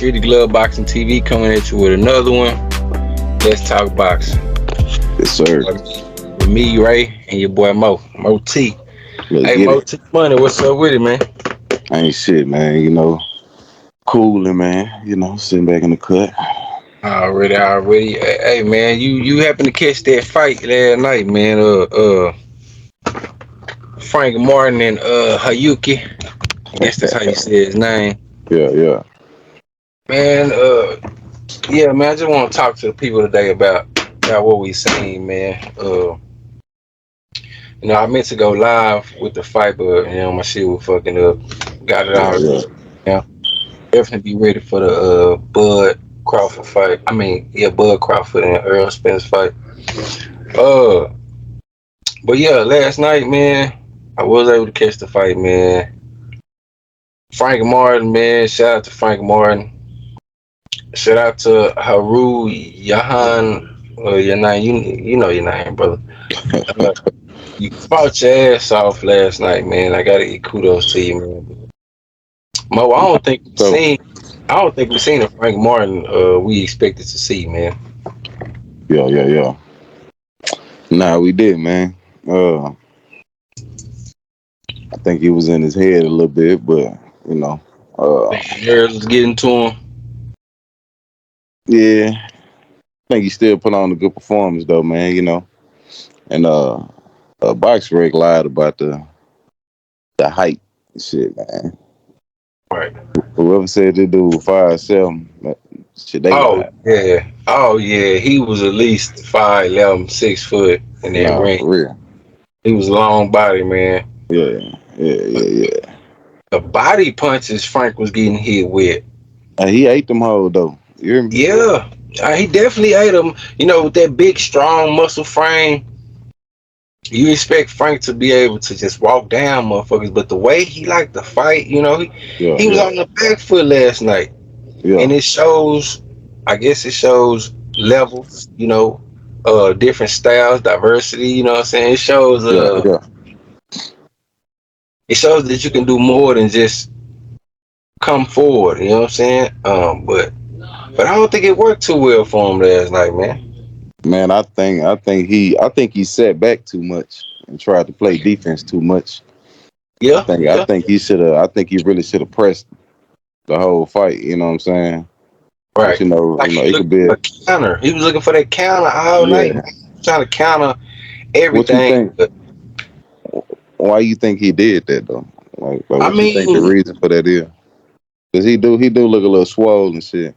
Street Glove Boxing TV coming at you with another one. Let's talk boxing. Yes, sir. With me, Ray, and your boy Mo T. Let's Hey, get Mo it. T Money, what's up with it, man? Ain't shit, man. Cooling, man. Sitting back in the cut. Already. Hey, man, you happened to catch that fight last night, man? Frank Martin and Hayuki. I guess that's how you say his name, Yeah. man. Yeah, man. I just want to talk to the people today about what we seen, man. I meant to go live with the fight, but my shit was fucking up. Got it Yeah, all. yeah. Yeah, definitely be ready for the Bud Crawford fight. I mean, yeah, Bud Crawford and Earl Spence fight. Uh, but yeah, last night, man, I was able to catch the fight, man. Frank Martin, man. Shout out to Frank Martin. Shout out to Haru Yahan. Your name, you know your name, brother. Uh, you fought your ass off last night, man. I gotta give kudos to you, man. Mo, So, I don't think we've seen a Frank Martin we expected to see, man. yeah. Nah, we did, man. I think he was in his head a little bit, but you know, uh, Nerves was getting to him. yeah. I think he still put on a good performance, though, man. And Box Rec lied about the height and shit, man. Right. Whoever said they do 5'7", shit, they Oh lied. yeah. Oh yeah. He was at least 5'11", 6 foot in that Nah, ring. for real. He was long body, man. Yeah. The body punches Frank was getting hit with. He ate them hoes though. You hear me? Yeah. He definitely ate him. With that big, strong muscle frame, you expect Frank to be able to just walk down motherfuckers, but the way he liked to fight, Yeah, he was yeah, on the back foot last night. yeah, And it shows, I guess it shows levels, different styles, diversity, you know what I'm saying? yeah. It shows that you can do more than just come forward, you know what I'm saying? But I don't think it worked too well for him last night, man. Man, I think he sat back too much and tried to play defense too much. Yeah, I yeah. think he really should have pressed the whole fight. You know what I'm saying? But Right. Like he it looked could be. for a counter. He was looking for that counter all night, Yeah. man. Trying to counter What you everything. think? But Why you think he did that though? Like I what you think the mean, reason for that is? Cause he do look a little swollen and shit.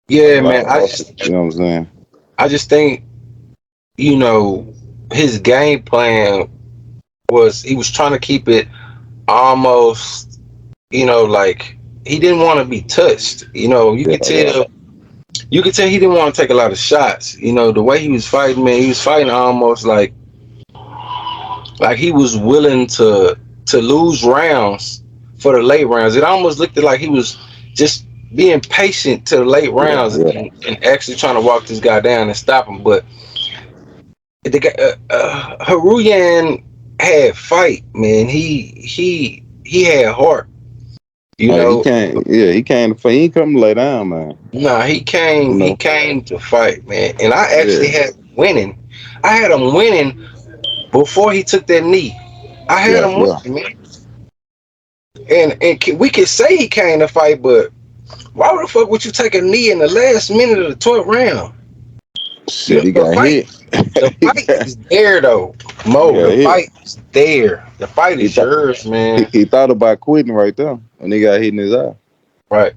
yeah, Like, man. you know what I'm saying? I just think, you know, his game plan was he was trying to keep it almost, like he didn't want to be touched. Yeah. You could tell he didn't want to take a lot of shots. The way he was fighting, man, he was fighting almost like he was willing to lose rounds for the late rounds. It almost looked like he was just being patient to the late rounds Yeah. and actually trying to walk this guy down and stop him. But the guy, Haruyan had fight, man. He had heart. You Like he know, can't. Yeah, he can't. He ain't come to lay down, man. nah, he You came. He know. came to fight, man. And I actually Yeah. had him winning. I had him winning before he took that knee. I had him Yeah. winning, man. And we can say he came to fight, but why the fuck would you take a knee in the last minute of the 12th round? Shit, he The got fight, hit. the he fight is there though, he Mo. got The hit. fight is there. The fight He is thought yours, man. he thought about quitting right there, and he got hit in his eye. Right?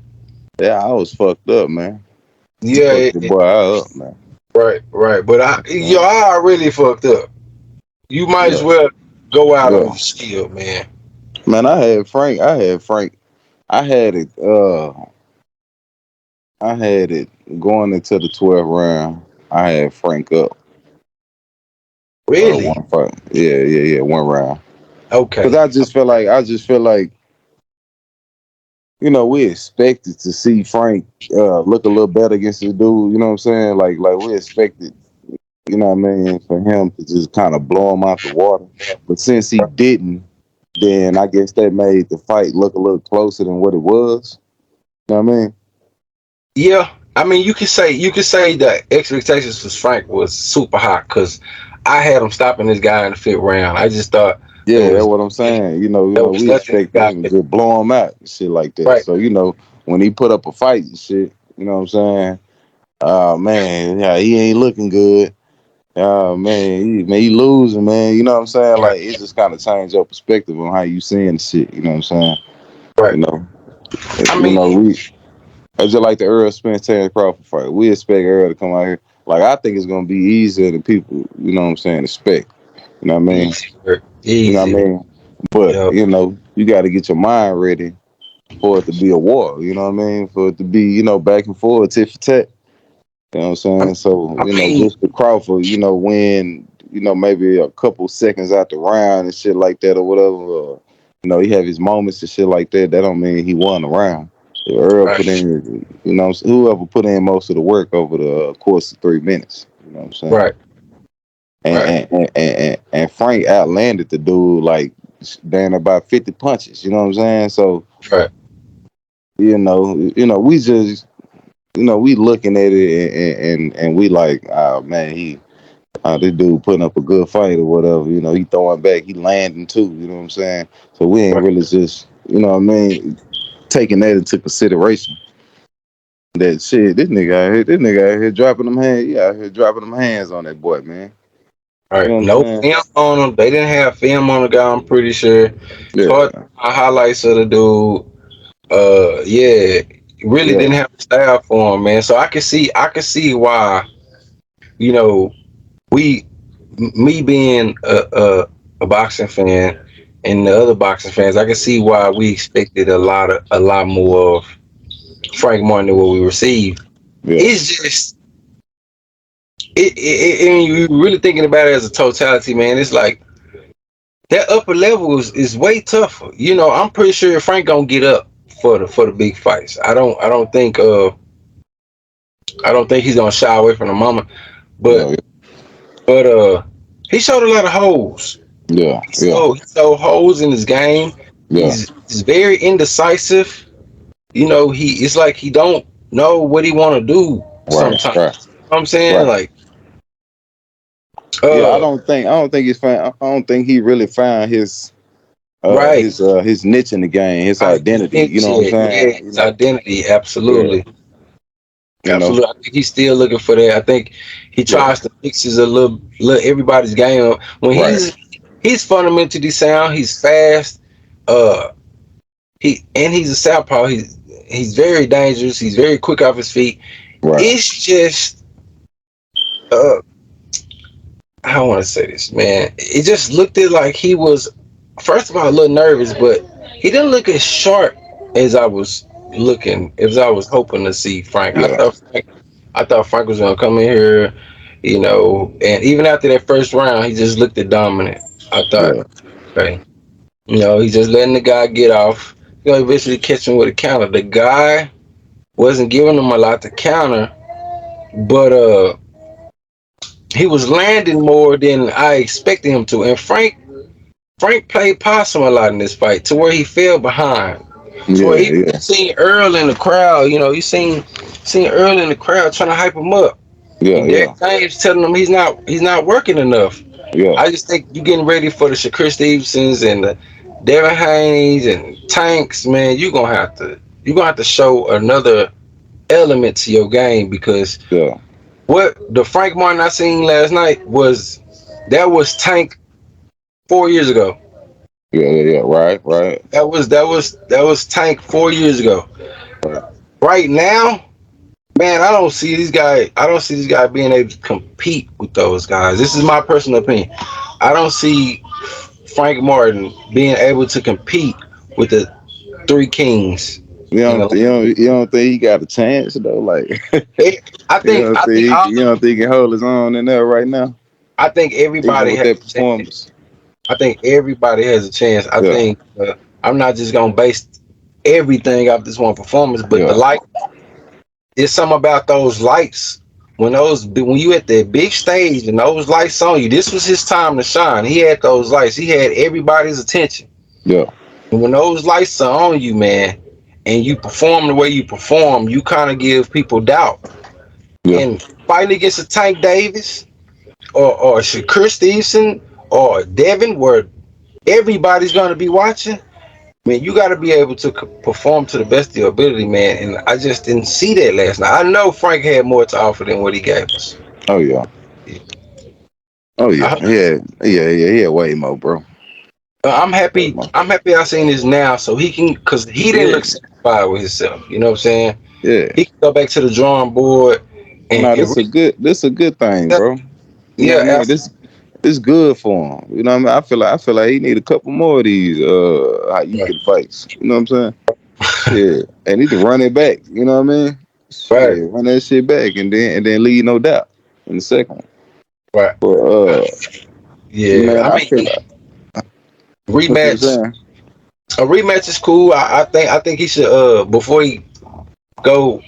Yeah, I was fucked up, man. Yeah. Fucked the boy eye up, man. Right. But I really fucked up. You might as Yeah, well go out on yeah. your shield, man. Man, I had it. I had it going into the 12th round. I had Frank up. Really? One fight. Yeah. One round. Cause Okay. I just feel like we expected to see Frank look a little better against this dude. You know what I'm saying? Like we expected. You know what I mean? For him to just kind of blow him out the water. But since he didn't, then I guess that made the fight look a little closer than what it was. You know what I mean? Yeah, I mean, you could say the expectations for Frank was super high because I had him stopping this guy in the fifth round. I just thought there Yeah, that's was what I'm saying. there was We nothing expected got him to it. just blow him out and shit like that. Right, So, when he put up a fight and shit, you know what I'm saying? Man, yeah, he ain't looking good. He losing, man. You know what I'm saying? right, Like, it just kind of changed your perspective on how you seeing the shit. You know what I'm saying? You right. know, I you mean, know, we it's just like the Earl Spence Terrence Crawford fight. We expect Earl to come out here. Like, I think it's gonna be easier than people, you know what I'm saying, expect. You know what I mean? easy work, You know what I easy. mean? But, Yo, you gotta get your mind ready for it to be a war, you know what I mean? For it to be, back and forth, tit for tat. You know what I'm I, saying? So, I mean, just the Crawford, when, maybe a couple seconds out the round and shit like that or whatever, he have his moments and shit like that, that don't mean he won the round. If Earl put right, in, whoever put in most of the work over the course of 3 minutes, you know what I'm saying? right, right, And Frank outlanded the dude like damn about 50 punches, you know what I'm saying? So, right, we just we looking at it and we like, oh man, this dude putting up a good fight or whatever. He throwing back, he landing too. You know what I'm saying? So we ain't right, really just, what I mean, taking that into consideration. That shit, this nigga out here dropping them hands. He out here dropping them hands on that boy, man. You know right. what I'm No saying? film on him. They didn't have film on the guy. I'm pretty sure. It's hard to Yeah, find highlights of the dude. Yeah, really yeah, didn't have a style for him, man. So I could see why, you know, we, me being a boxing fan and the other boxing fans, I can see why we expected a lot more of Frank Martin than what we received. yeah, It's just and you really thinking about it as a totality, man. It's like that upper level is way tougher. I'm pretty sure Frank gonna get up for the big fights. I don't think he's gonna shy away from the moment. But yeah, but he showed a lot of holes. yeah, He yeah, showed, he showed holes in his game. yeah. He's very indecisive. It's like he don't know what he want to do Right, sometimes. right, You know what I'm saying? right. Like, Yeah, uh, I don't think he's found. I don't think he really found right. his niche in the game, his His identity. You know what I'm yeah, yeah, saying? his identity, Yeah, absolutely. you know, Absolutely. I think he's still looking for that. I think he yeah, tries to mix his a little everybody's game up. When right, he's fundamentally sound, he's fast. Uh he's a southpaw. He's very dangerous. He's very quick off his feet. right. It's just uh I don't want to say this, man. It just looked like he was, first of all, a little nervous, but he didn't look as sharp as I was hoping to see Frank. I Yeah, thought Frank was gonna come in here, and even after that first round, he just looked at dominant. I thought, yeah, okay, he's just letting the guy get off. Eventually catch him with a counter. The guy wasn't giving him a lot to counter, but he was landing more than I expected him to. And Frank played possum a lot in this fight to where he fell behind. To where yeah, even yeah, you seen Earl in the crowd, you seen Earl in the crowd trying to hype him up. yeah, And Derek yeah, James telling him he's not working enough. yeah, I just think you getting ready for the Shakur Stevensons and the Devin Haney's and Tanks, man. You're gonna have to show another element to your game because yeah, what the Frank Martin I seen last night was Tank 4 years ago. yeah, yeah, yeah. Right, right, That was Tank 4 years ago. right. Right now, man, I don't see this guy being able to compete with those guys. This is my personal opinion. I don't see Frank Martin being able to compete with the three kings. You know, You don't think he got a chance though? Like, I think I think all you don't think he can hold his own in there right now, I think even everybody with has that a chance. performance? I think everybody has a chance. I Yeah, think I'm not just gonna base everything off this one performance, but the yeah, light. It's something about those lights when you at the big stage and those lights on you. This was his time to shine. He had those lights. He had everybody's attention. yeah, And when those lights are on you, man, and you perform the way you perform, you kind of give people doubt. Yeah. And fighting against a Tank Davis or Shakur Stevenson or Devin, where everybody's going to be watching, man, you got to be able to perform to the best of your ability, man. And I just didn't see that last night. I know Frank had more to offer than what he gave us. Oh yeah. Oh yeah. I, Yeah. Way more, bro. I'm Way happy. more. I'm happy I seen this now, so he can, cause he didn't Yeah. look satisfied with himself. You know what I'm saying? Yeah. He can go back to the drawing board No, and this a good thing, bro. You know what I yeah, mean? This good for him. You know what I mean? I feel like he need a couple more of these how you absolutely. can fights. You know what I'm saying? Yeah. And need to run it back. You know what I mean? Right, Shit, run that shit back and then leave no doubt in the second one. right. But Yeah, man, I I mean feel like what you were rematch. saying. A rematch is cool. I think he should before he go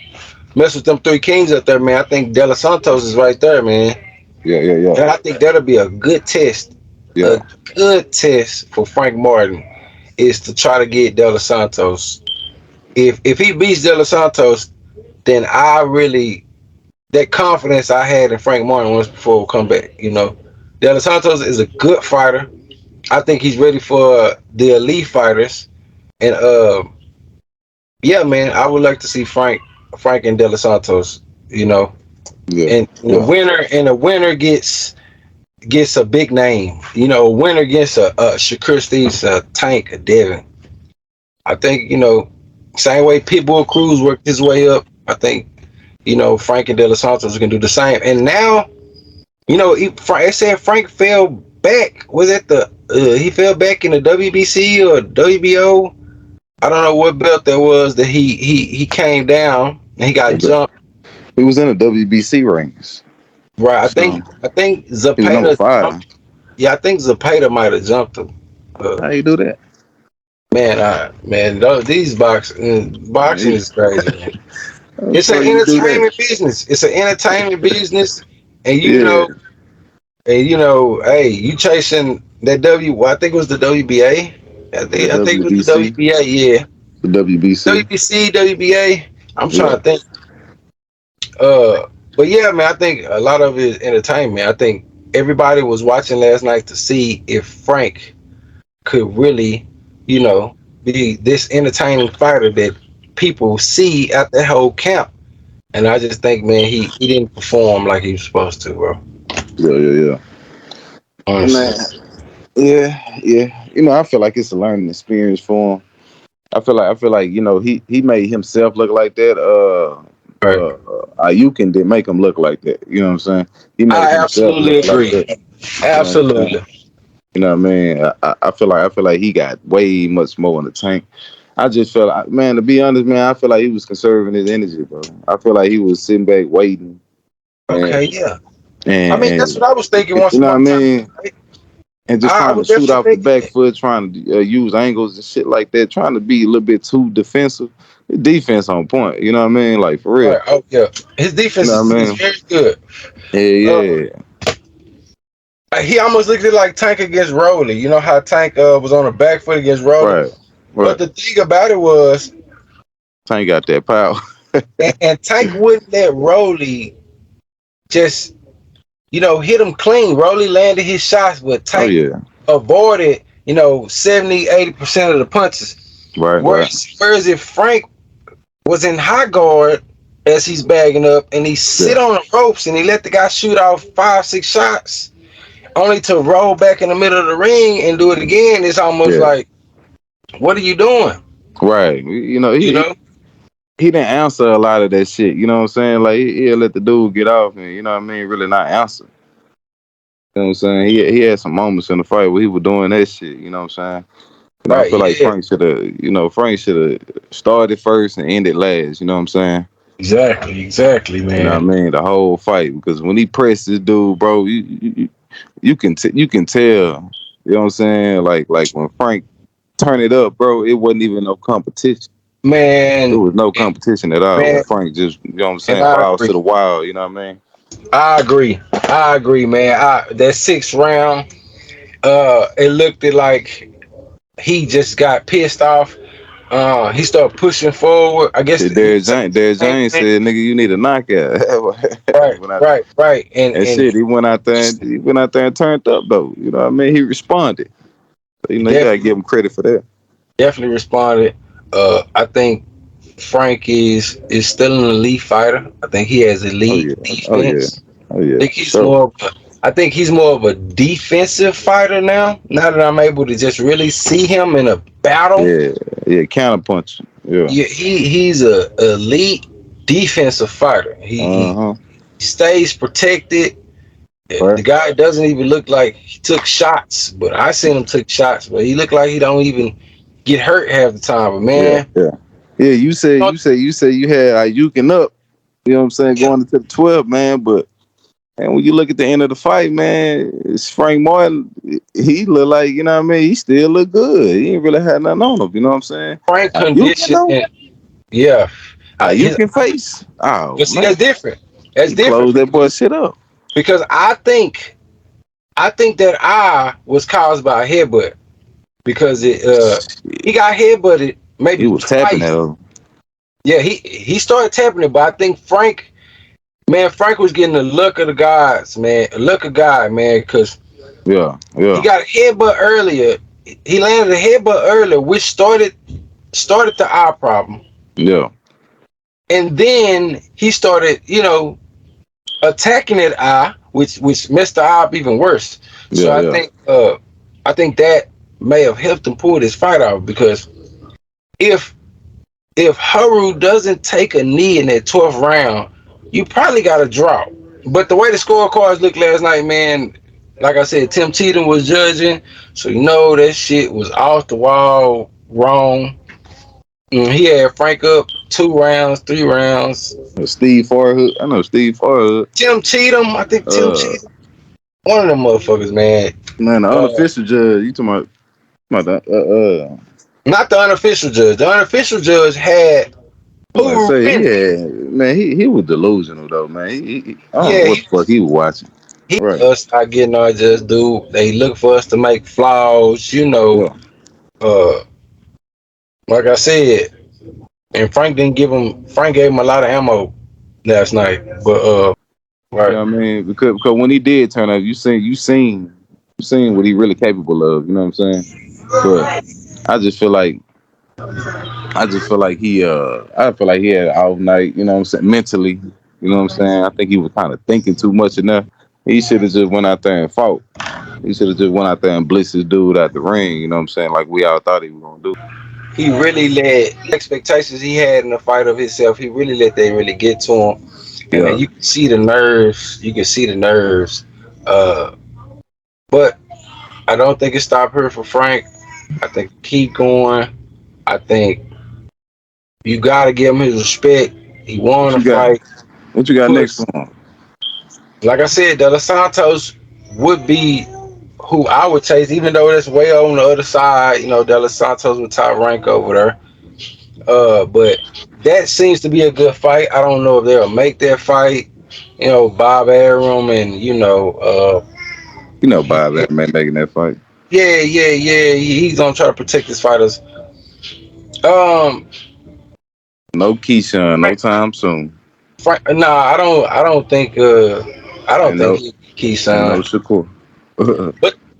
mess with them three kings up there, man. I think De Los Santos is right there, man. Yeah. And I think that'll be a good test. A Yeah. good test for Frank Martin is to try to get De Los Santos. If he beats De Los Santos, then I really that confidence I had in Frank Martin once before will come back. You know, De Los Santos is a good fighter. I think he's ready for the elite fighters. And yeah, man, I would like to see Frank and De Los Santos. You know, Yeah. and Yeah. the winner gets a big name. You know, a winner gets a Shakur Stevenson, a Tank, a Devin. I think same way Pitbull Cruz worked his way up. I think Frank and De Los Santos can do the same. And now they said Frank fell back. Was it he fell back in the WBC or WBO? I don't know what belt that was that he came down and he got jumped. He was in the WBC rings. Right. So I think he was number Zapata five. jumped. Yeah, I think Zapata might have jumped him. How you do that? Man, these boxing is crazy, man. How the It's an fuck you do entertainment that? business. It's an entertainment business, and Yeah. hey, you chasing that Well, I think it was the WBA. The I think it was the WBC. WBA. Yeah, The WBC. WBC, WBA. I'm trying Yeah. to think. But yeah, man, I think a lot of it is entertainment. I think everybody was watching last night to see if Frank could really, be this entertaining fighter that people see at the whole camp. And I just think, man, he didn't perform like he was supposed to, bro. Yeah. Man. Honestly. Yeah. You know, I feel like it's a learning experience for him. I feel like he made himself look like that. Right. Ayukin didn't make him look like that. You know what I'm saying? He made I himself absolutely look like agree. that. You know what I'm saying? Absolutely. You know what I mean? I feel like he got way much more in the tank. I just felt like, man, to be honest, man, I feel like he was conserving his energy, bro. I feel like he was sitting back waiting Okay, and yeah. I mean, that's and what I was thinking you once know what I upon a time. mean? Right? And just I trying to was shoot off definitely the thinking back that. foot, trying to use angles and shit like that, trying to be a little bit too defensive. Defense on point, you know what I mean? Like for real. Right. Oh, yeah. His You defense know what I is mean? very good. Yeah, Uh, yeah. he almost looked at like Tank against Rowley. You know how Tank was on the back foot against Rowley? Right. But Right. the thing about it was, Tank got that power. and Tank wouldn't let Rowley just, hit him clean. Rowley landed his shots, but Oh Tank yeah. avoided, 70-80% of the punches. Right. Whereas if Frank was in high guard as he's bagging up and he sit Yeah. on the ropes and he let the guy shoot off 5-6 shots only to roll back in the middle of the ring and do it again, it's almost Yeah. like, what are you doing? Right. You know, You know? he didn't answer a lot of that shit. You know what I'm saying? Like he'll let the dude get off and you know what I mean, really not answer. You know what I'm saying? He had some moments in the fight where he was doing that shit, you know what I'm saying? I Right, feel like yeah. Frank should have started first and ended last, you know what I'm saying? Exactly, You know what I man. mean? The whole fight. Because when he pressed this dude, bro, you can you can tell, you know what I'm saying? Like when Frank turned it up, bro, it wasn't even no competition. There Man, was no competition at all when man, Frank just, you know what I'm and saying, I balls to agree. the wild, you know what I mean? I agree, man. That sixth round, it looked like he just got pissed off. He started pushing forward. I guess Shit, he Derrick said James, the Derrick same James thing. said, "Nigga, you need a knockout." Right, when I, right, right. and shit, he went out there and turned up though. You know what I mean? He responded. So, he you gotta give him credit for that. definitely responded. I think Frank is still an elite fighter. I think he has Oh elite yeah, oh yeah, defense. oh yeah, I think for he's sure. more. Of a defensive fighter now. Now that I'm able to just really see him in a battle, Yeah, yeah, counterpunch. Yeah. yeah, he's a elite defensive fighter. Uh He huh. stays protected. The Right. guy doesn't even look like he took shots, but I seen him took shots, but he looked like he don't even get hurt half the time. But Yeah, man, yeah, yeah. You say you had Ayukin up. You know what I'm saying? yeah, Going into the 12, man. But and when you look at the end of the fight, man, it's Frank Martin. He look like, you know what I mean. He still look good. He ain't really had nothing on him. You know what I'm saying? Frank Ayukin condition, though. and yeah, his. Ayukin face. Oh But see, man, that's different. That's he different closed that boy shit up. because I think that I was caused by a headbutt because he got headbutted He maybe was tapping twice. that. Yeah, he started tapping it, but I think Frank was getting the luck of the gods, man, luck of God, man, because Yeah, he yeah, got a headbutt earlier. He landed a headbutt earlier, which started the eye problem, yeah, and then he started, attacking that eye, which messed the eye up even worse. So yeah, yeah. I think that may have helped him pull this fight out because if Haru doesn't take a knee in that 12th round, you probably got a draw. But the way the scorecards looked last night, man, like I said, Tim Cheatham was judging, so that shit was off the wall wrong. He had Frank up 2 rounds, 3 rounds. Steve Farhood. I know Steve Farhood. Tim Cheatham, I think Tim Uh, Cheatham, one of them motherfuckers, man. man, the Uh, unofficial judge. You talking about that? Not the unofficial judge. The unofficial judge had I'm about to Hoover say, Fence. man, he was delusional though, man. I don't know Yeah, what the fuck he was watching. Right. us not getting our just do. They look for us to make flaws, Yeah. Uh, like I said, and Frank didn't give him. Frank gave him a lot of ammo last night, but You right. know what I mean? Because when he did turn up, you seen what he really capable of. You know what I'm saying? But I just feel like I feel like he had an off night. You know what I'm saying? Mentally. You know what I'm saying? I think he was kind of thinking too much enough. He should have just went out there and fought. He should have just went out there and blitzed this dude out the ring. You know what I'm saying? Like we all thought he was gonna do. He really let expectations he had in the fight of himself. He really let they really get to him, and then Yeah. you can see the nerves. You can see the nerves. Uh, but I don't think it stopped here for Frank. I think keep going. I think you got to give him his respect. He won What the you got? fight. What you got next Push. for him? Like I said, De Los Santos would be who I would chase, even though that's way on the other side. De Los Santos with top rank over there. But that seems to be a good fight. I don't know if they'll make that fight. Bob Arum and You know, Bob that man making that fight. yeah. He's gonna try to protect his fighters. Um, No Keyshawn, no Frank, time soon. nah, I don't think. I don't And think no he and no Keyshawn. Shakur.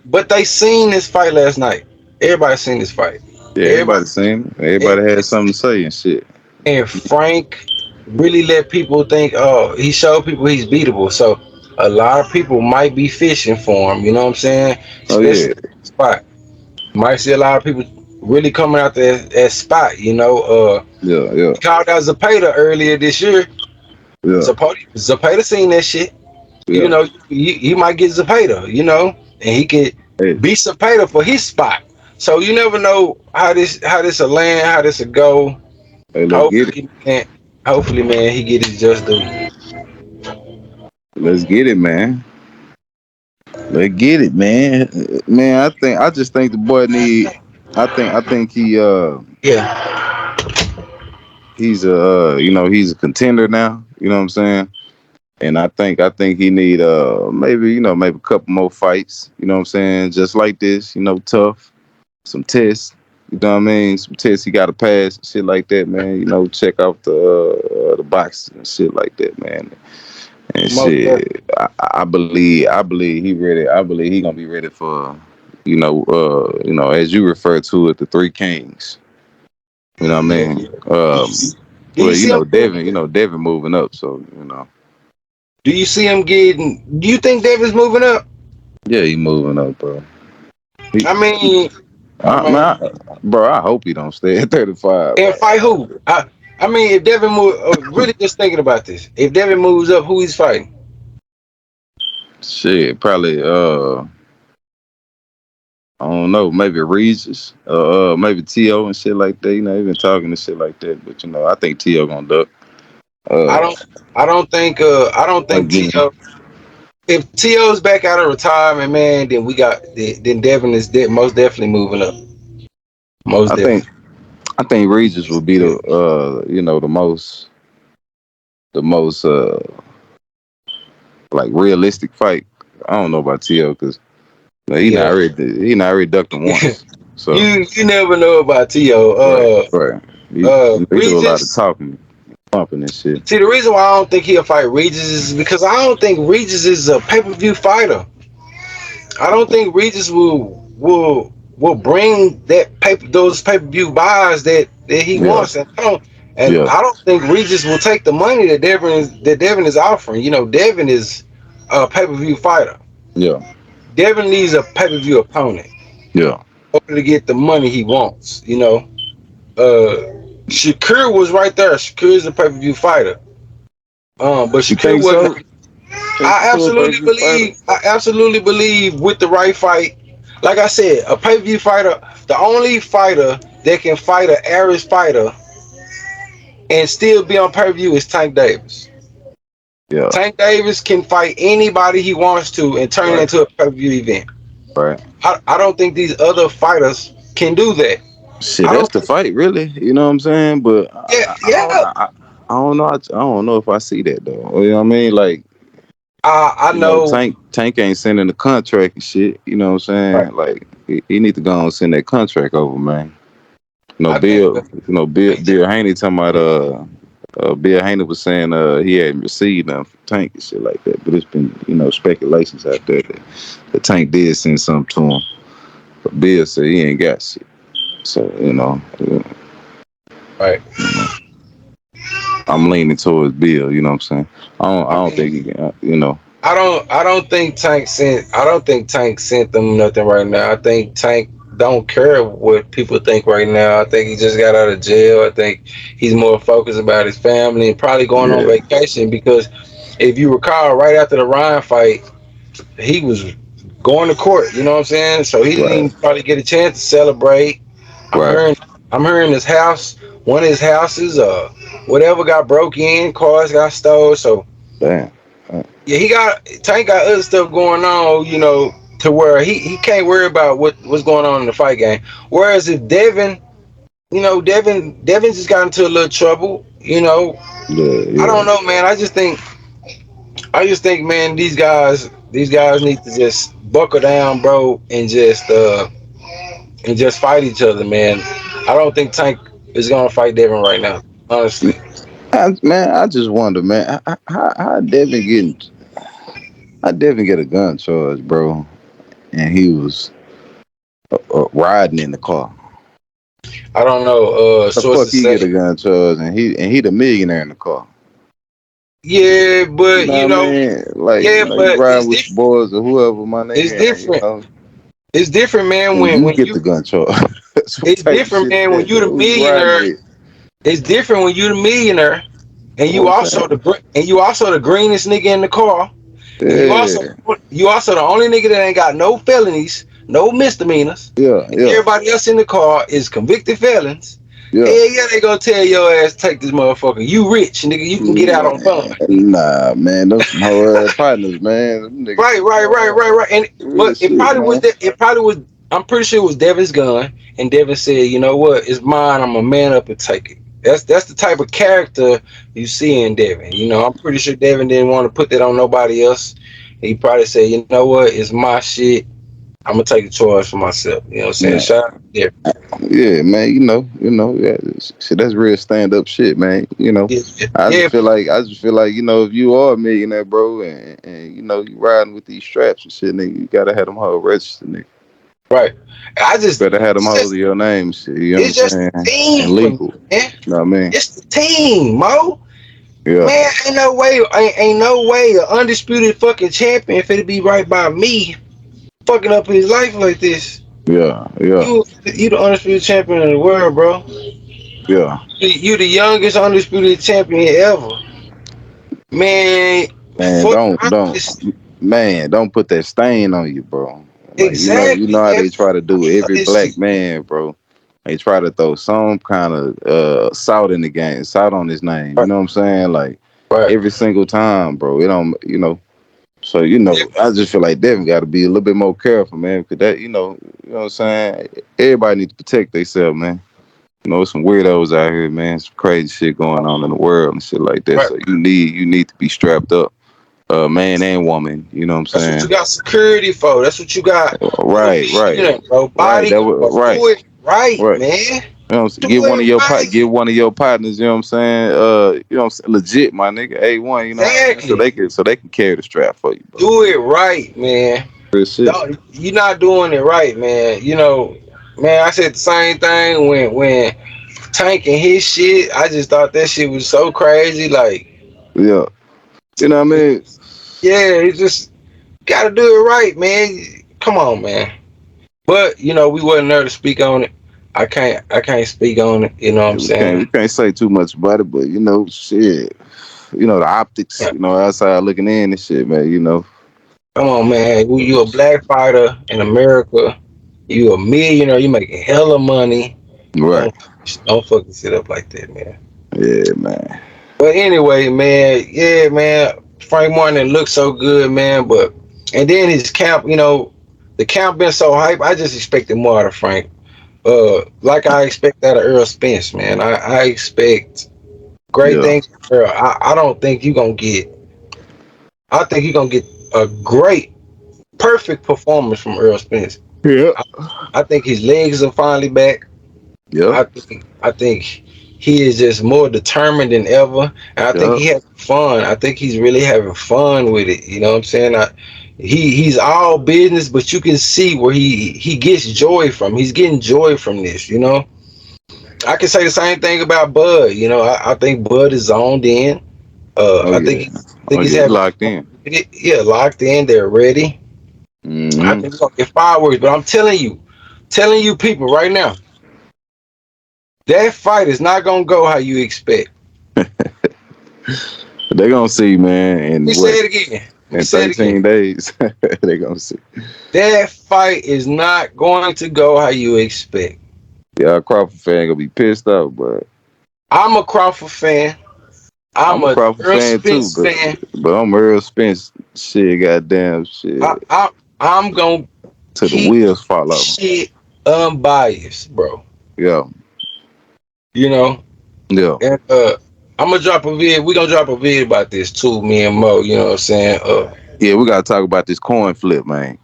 But they seen this fight last night. Everybody seen this fight. Yeah, Everybody, everybody seen. Everybody everybody had something to say and shit. and Frank really let people think, oh, he showed people he's beatable. So a lot of people might be fishing for him. You know what I'm saying? Oh yeah, Especially at the spot. Might see a lot of people really coming out that spot. yeah, yeah, He called out Zapata earlier this year. yeah, Zapata seen that shit. You yeah. know, he might get Zapata. And he could Hey, beat Zapata for his spot. So you never know how this will land, how this will go. hey, let's get it. Hopefully, man, he get his just due. Let's get it, man. Let's get it, man. Man, I just think the boy need. I think Yeah, he's a contender now. You know what I'm saying? And I think he need maybe a couple more fights. You know what I'm saying? Just like this, tough, some tests. You know what I mean? Some tests he got to pass and shit like that, man. You know, check out the box and shit like that, man. And Most definitely. shit, I believe he ready. I believe he gonna be ready for, as you refer to it, the three kings. You know what I Yeah. mean? Do you Well, see him? Devin moving up, so Do you see him getting? Do you think Davis moving up? yeah, he moving up, bro. He, I mean, I man, mean, bro, I hope he don't stay at 35. and fight who? I mean, if Devin move, really just thinking about this. If Devin moves up, who he's fighting? Shit, probably I don't know, maybe Regis, maybe T.O. and shit like that. You know, he been talking and shit like that, but I think T.O. gonna duck. I Uh, don't. I don't think again, T.O. If T.O.'s back out of retirement, man, then then Devin is most definitely moving up. Most I think definitely. I think Regis would be the most like realistic fight. I don't know about T.O. because Yeah. he not already ducked him once, so You never know about T.O. right, right. He do a lot of Regis. talking, pumping and shit. See, the reason why I don't think he'll fight Regis is because I don't think Regis is a pay per view fighter. I don't think Regis will bring those pay per view buys that he Yeah, wants, and yeah, I don't think Regis will take the money that Devin is offering. You know, Devin is a pay per view fighter. yeah, Devin needs a pay per view opponent yeah. in order to get the money he wants. You know, Shakur was right there. Shakur is a pay per view fighter. But You Shakur think wasn't. so? Think Shakur pay per view fighter? I absolutely believe with the right fight. Like I said, a pay per view fighter, the only fighter that can fight an average fighter and still be on pay per view is Tank Davis. Yeah, Tank Davis can fight anybody he wants to and turn it right, into a pay per view event. right. I don't think these other fighters can do that. Shit, I that's don't. the fight, really. You know what I'm saying? But Yeah, yeah. I don't know. I don't know if I see that though. You know what I mean? Like, I know. Tank ain't sending the contract and shit. You know what I'm Right. saying? Like, he need to go and send that contract over, man. I think. Bill Haney talking about Bill Haney was saying he hadn't received nothing from Tank and shit like that. But it's been speculations out there that the Tank did send something to him. But Bill said he ain't got shit. So Right. I'm leaning towards Bill. You know what I'm saying? I I don't mean, think he can. I don't think Tank sent. I don't think Tank sent them nothing right now. I think Tank don't care what people think right now. I think he just got out of jail. I think he's more focused about his family and probably going on Yeah, vacation because if you recall, right after the Ryan fight, he was going to court. You know what I'm saying? So he didn't right, even probably get a chance to celebrate. I'm right. hearing. I'm hearing his house. One of his houses, whatever got broke in, cars got stole. So Damn. yeah, Tank got other stuff going on, to where he can't worry about what's going on in the fight game. Whereas if Devin, Devin just got into a little trouble, Yeah, I yeah. don't know, man. I just think, man, these guys need to just buckle down, bro, and just fight each other, man. I don't think Tank is gonna fight Devin right now, honestly. Man, I just wonder, man, how Devin get a gun charge, bro, and he was riding in the car. I don't know. The fuck Sources he get say, a gun charge and he the millionaire in the car. yeah, You but know what I mean? Like, yeah, you but riding with your boys or whoever, my it's nigga, and, different. It's different, man. and When you when get you the gun charge. Some it's type of different, shit man. When that, you man. the Who you riding millionaire, with? it's different when you the millionaire, and You know you what I'm also saying? the greenest nigga in the car, and Yeah, you also the only nigga that ain't got no felonies, no misdemeanors, yeah, and yeah, everybody else in the car is convicted felons. yeah. Hell yeah, they gonna tell your ass take this motherfucker. You rich, nigga. You can get out on bond. Nah, man, those some whole ass partners, man. Them niggas Right, some right, right, right, right. And real but it shit, probably was man. that. It probably was. I'm pretty sure it was Devin's gun, and Devin said, "You know what? It's mine. I'm a man up and take it." That's the type of character you see in Devin. I'm pretty sure Devin didn't want to put that on nobody else. He probably said, "You know what? It's my shit. I'm gonna take a choice for myself. You know what I'm saying? Yeah, Shout out there. yeah, man. Yeah, shit, that's real stand up shit, man. Yeah, I yeah, just feel like, if you are a millionaire, bro, and you riding with these straps and shit, nigga, you gotta have them whole registered, nigga. right. I just Better have them it's hoes just in your name and shit. You know what I'm it's just saying? a team And for me, legal. man. You know what I mean? It's the team, Mo. Yeah, Man, ain't no way a undisputed fucking champion finna be right by me, fucking up his life like this. yeah, yeah, You the undisputed champion of the world, bro. yeah. You the youngest undisputed champion ever. Man, Man, fuck honest. don't put that stain on you, bro. Like, you Exactly, know how man. they try to do Fuck every this black shit. man, bro. They try to throw some kind of salt in the game, salt on his name. You Right, know what I'm saying? Like right. every single time, bro. It don't, So Yeah, I just feel like Devin got to be a little bit more careful, man, because you know what I'm saying. Everybody needs to protect themselves, man. Some weirdos out here, man. Some crazy shit going on in the world and shit like that. right. So you need to be strapped up, man and woman. You know what I'm That's what you saying? got security for. That's what you got for a Right, right, millionaire, bro. right. That Bodyguard. was right, Do it right, right. man. Do Get one of it your get right. one of your partners. You know what I'm saying? Legit, my nigga. A1. You know what I'm saying? So Exactly. they can carry the strap for you, bro. Do it right, man. Real shit. Don't you're not doing it right, man. Man, I said the same thing when Tank and his shit. I just thought that shit was so crazy. Like, Yeah. You know what I mean? yeah, it just gotta do it right, man. Come on, man. But we wasn't there to speak on it. I can't speak on it. You know what Yeah, I'm we saying? can't say too much about it, but shit. The optics. Yeah. Outside looking in and shit, man. Come on, man. You a black fighter in America. You a millionaire. You making hella money. Right. Don't don't fucking sit up like that, man. Yeah, man. But anyway, man, yeah, man. Frank Martin looked so good, man. And then his camp, the camp been so hype. I just expected more out of Frank. Like I expect out of Earl Spence, man. I expect great Yeah. things from Earl. I don't think you gonna get. I think you're gonna get a great, perfect performance from Earl Spence. Yeah. I, I think his legs are finally back. Yeah. I think he is just more determined than ever, and I think Yeah. he has fun. I think he's really having fun with it. You know what I'm saying? He's all business, but you can see where he gets joy from. He's getting joy from this. I can say the same thing about Bud. I think Bud is zoned in. Oh I yeah. think Oh he's yeah. He having locked fun in. with it. Yeah, locked in. They're ready. I Hmm. think we're gonna get fireworks, but I'm telling you people right now, that fight is not gonna go how you expect. They gonna see, man. We In say what? it again. We In say it again. 13 days, they gonna see. That fight is not going to go how you expect. Yeah, Crawford fan gonna be pissed off, but I'm a Crawford fan. I'm I'm a a Crawford Earl fan too. Spence But fan. but I'm Earl Spence. Shit, goddamn I, shit. I I'm gonna Till the keep wheels fall off. shit unbiased, bro. Yeah, You know, yeah, and I'm gonna drop a vid. We gonna drop a vid about this too, me and Mo. You know what I'm saying? yeah. We gotta talk about this coin flip, man.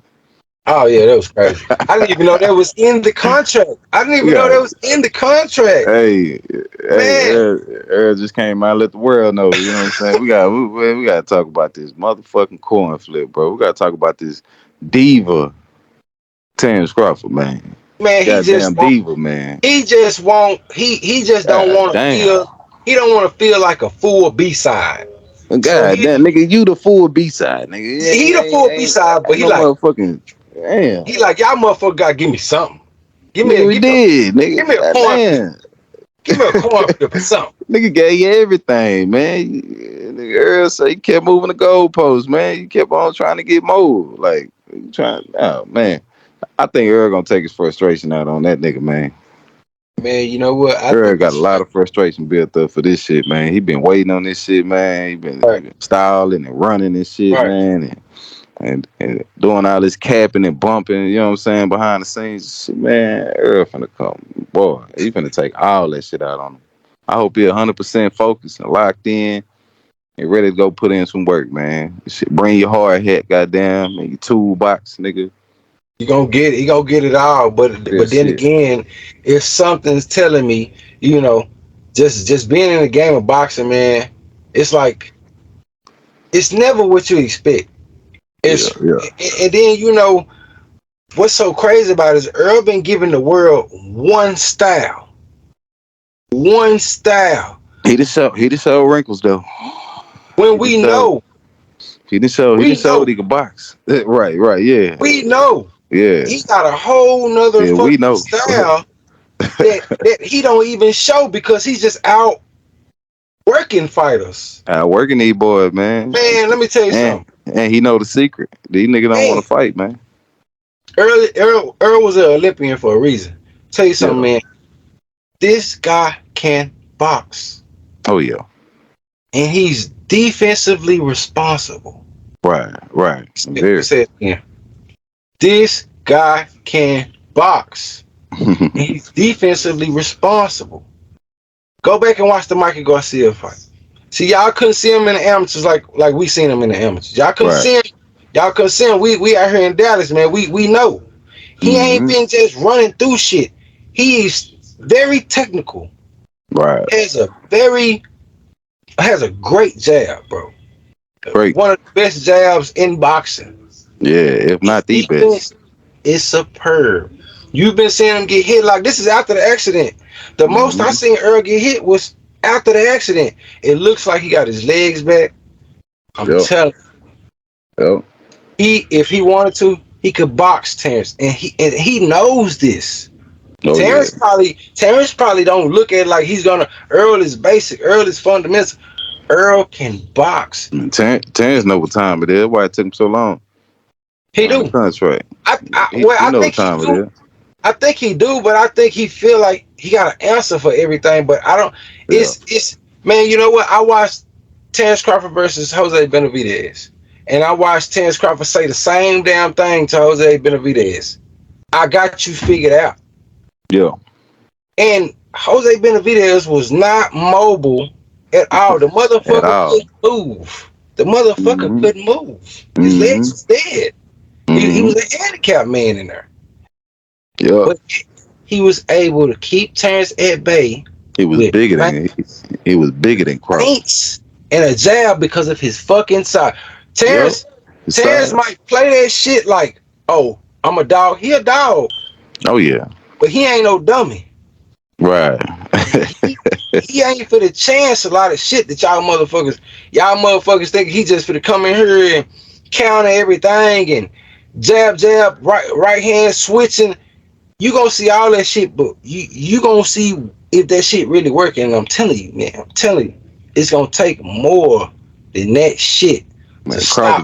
Oh yeah, that was crazy. I didn't even know that was in the contract. I didn't We even know got that was in the contract, hey, man. Earl just came out, let the world know. You know what I'm saying? We got to talk about this motherfucking coin flip, bro. We got to talk about this diva, Terrence Crawford, man. Man, he just Goddamn won't. diva, man. He just won't. He just don't God want to damn. feel. He don't want to feel like a full B side. So God damn, nigga, you the full B side, nigga. he the full B side, but Ain't no motherfucking damn. he like y'all motherfucker gotta give me something. Give me Nigga, a we give me a, did, nigga. give me a God corn flip. damn. Give me a corn flip or something. Nigga gave you everything, man. Nigga Earl say he kept moving the goalposts, man. You kept on trying to get more. Like, you trying, oh, man. I think Earl gonna take his frustration out on that nigga, man. Man, you know what? I Earl think got a this lot fight. of frustration built up for this shit, man. He been waiting on this shit, man. He Right, been styling and running this shit, right. man. And doing all this capping and bumping, you know what I'm saying, behind the scenes. Shit, man, Earl finna come. Boy, he finna take all that shit out on him. I hope he 100% focused and locked in and ready to go put in some work, man. Shit, bring your hard hat, goddamn, and your toolbox, nigga. He gonna get it all. But That then shit. again, if something's telling me, you know, just being in a game of boxing, man, it's like it's never what you expect. Yeah, It's yeah. and then what's so crazy about it is Earl been giving the world one style. He just showed wrinkles though. When He just showed he we just showed know, he could box. Right, right, yeah. we know, Yeah. he got a whole nother Yeah, we fucking know. style that he don't even show because he's just out working fighters. Working these boys, man. Man, let me tell you And something. and he know the secret. These niggas don't want Man, to fight, man. Earl was an Olympian for a reason. Tell you something, Yeah. man. This guy can box, Oh yeah. and he's defensively responsible. Right, right. Let me Very. say it again. This guy can box, and he's defensively responsible. Go back and watch the Michael Garcia fight. See, y'all couldn't see him in the amateurs like we seen him in the amateurs. Y'all couldn't Right. see him. Y'all couldn't see him. We out here in Dallas, man. We know he ain't Hmm. been just running through shit. He's very technical. Right. Has a very has a great jab, bro. Great. One of the best jabs in boxing. Yeah, if His not the best. defense is superb. You've been seeing him get hit like this is after the accident. The most I Hmm. seen Earl get hit was after the accident. It looks like he got his legs back. I'm Yep. telling Yep. you, if he wanted to, he could box Terrence, and he knows this. Oh yeah. Terrence probably don't look at it like he's gonna. Earl is basic. Earl is fundamental. Earl can box. Man, Terrence know what time it is. Why it took him so long? He On the do. contract. He I know what think he time it do. is. I think he do, but I think he feel like he got an answer for everything. But I don't. Yeah. It's man. You know what? I watched Terrence Crawford versus Jose Benavidez, and I watched Terrence Crawford say the same damn thing to Jose Benavidez. I got you figured out. Yeah. And Jose Benavidez was not mobile at all. The At motherfucker all. couldn't move. The motherfucker Hmm. couldn't move. His legs Hmm. was dead. He Hmm. was a handicapped man in there. Yeah. But he was able to keep Terrence at bay He was with bigger than he was bigger than Crawford. feints and a jab because of his fucking size. Yep. Terrence, His Terrence size. might play that shit like, oh, I'm a dog. He a dog, Oh yeah. but he ain't no dummy. Right. He ain't for the chance a lot of shit that y'all motherfuckers think he just for to come in here and counter everything and jab right hand switching. You gonna see all that shit, but you gonna see if that shit really working. And I'm telling you, it's gonna take more than that shit to stop.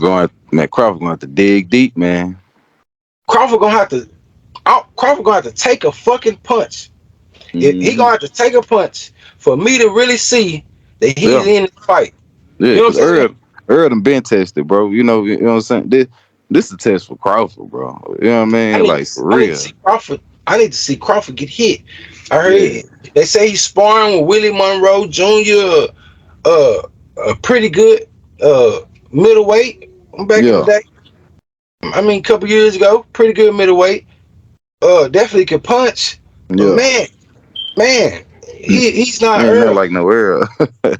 Crawford going to dig deep, man. Crawford gonna have to. Crawford gonna have to take a fucking punch. If he Hmm. gonna have to take a punch for me to really see that he's Yeah. in the fight. Yeah, You know because what I'm saying? Earl done been tested, bro. You know what I'm saying? This is a test for Crawford, bro. You know what I I mean? need Like for I need to real. see Crawford. I need to see Crawford get hit. I Yeah. heard they say he's sparring with Willie Monroe Jr. A pretty good middleweight back in the Yeah. day. I mean, a couple years ago, pretty good middleweight. Definitely could punch, but Yeah. man, he's not Ain't nothing Earl. like no Earl.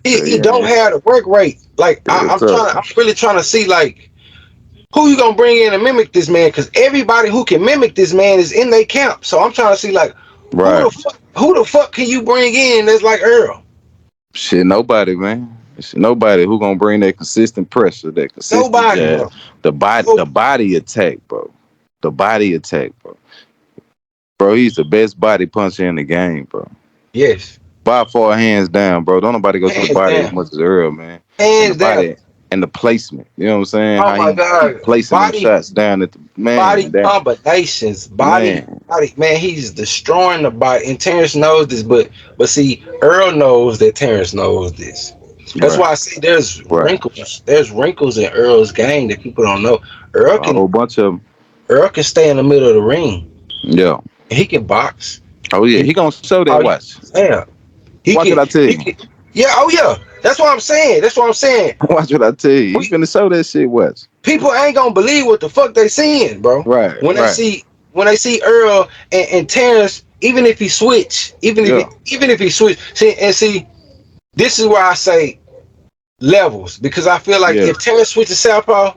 He Yeah, don't have the work rate. Like it's tough. I'm really trying to see like who you gonna bring in to mimic this man? Because everybody who can mimic this man is in their camp. So I'm trying to see like Right. who the fuck can you bring in that's like Earl? Shit, nobody, man. Shit, nobody who gonna bring that consistent pressure, that consistent Nobody, jab, bro. the So body attack, bro. The body attack, bro. Bro, he's the best body puncher in the game, bro. yes, By far, hands down, bro. Don't nobody go to the hands body as down, much as Earl, man. And the hands down. body and the placement. You know what I'm saying? Oh How my he keep god, placing them shots down at the body man. That combinations, man. body. Man, he's destroying the body, and Terrence knows this. But see, Earl knows that Terrence knows this. That's Right. why I say there's Right. wrinkles. There's wrinkles in Earl's game that people don't know. Earl A can whole bunch of them. Earl can stay in the middle of the ring. Yeah. He can box. Oh yeah. He He gonna show that. oh yeah, Watch. yeah. He Watch can what I tell he you. can yeah, oh yeah. That's what I'm saying. That's what I'm saying. Watch what I tell you. He We finna show that shit. Watch. people ain't gonna believe what the fuck they seeing, bro. Right. When they Right. see when they see Earl and Terrence, even if he switch, Yeah, even if he switch, see, this is where I say levels, because I feel like yeah, if Terrence switches southpaw,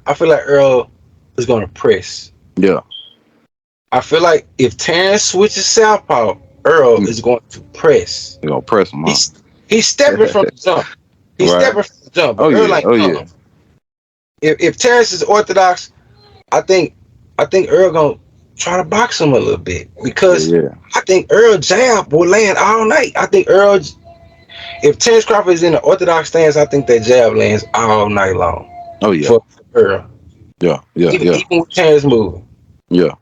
I feel like Earl is gonna press. yeah. I feel like if Terrence switches southpaw, Earl You is going to press. gonna press him, huh? He's he's stepping from the jump. He's Right. stepping from the jump, Oh but Earl yeah. ain't Oh yeah. dumb. If Terrence is orthodox, I think Earl gonna try to box him a little bit, Yeah. because Yeah. I think Earl jab will land all night. I think Earl, if Terrence Crawford is in the orthodox stance, I think that jab lands all night long Oh yeah. for Earl. Yeah. Yeah. Yeah. Even with Terrence moving, Yeah.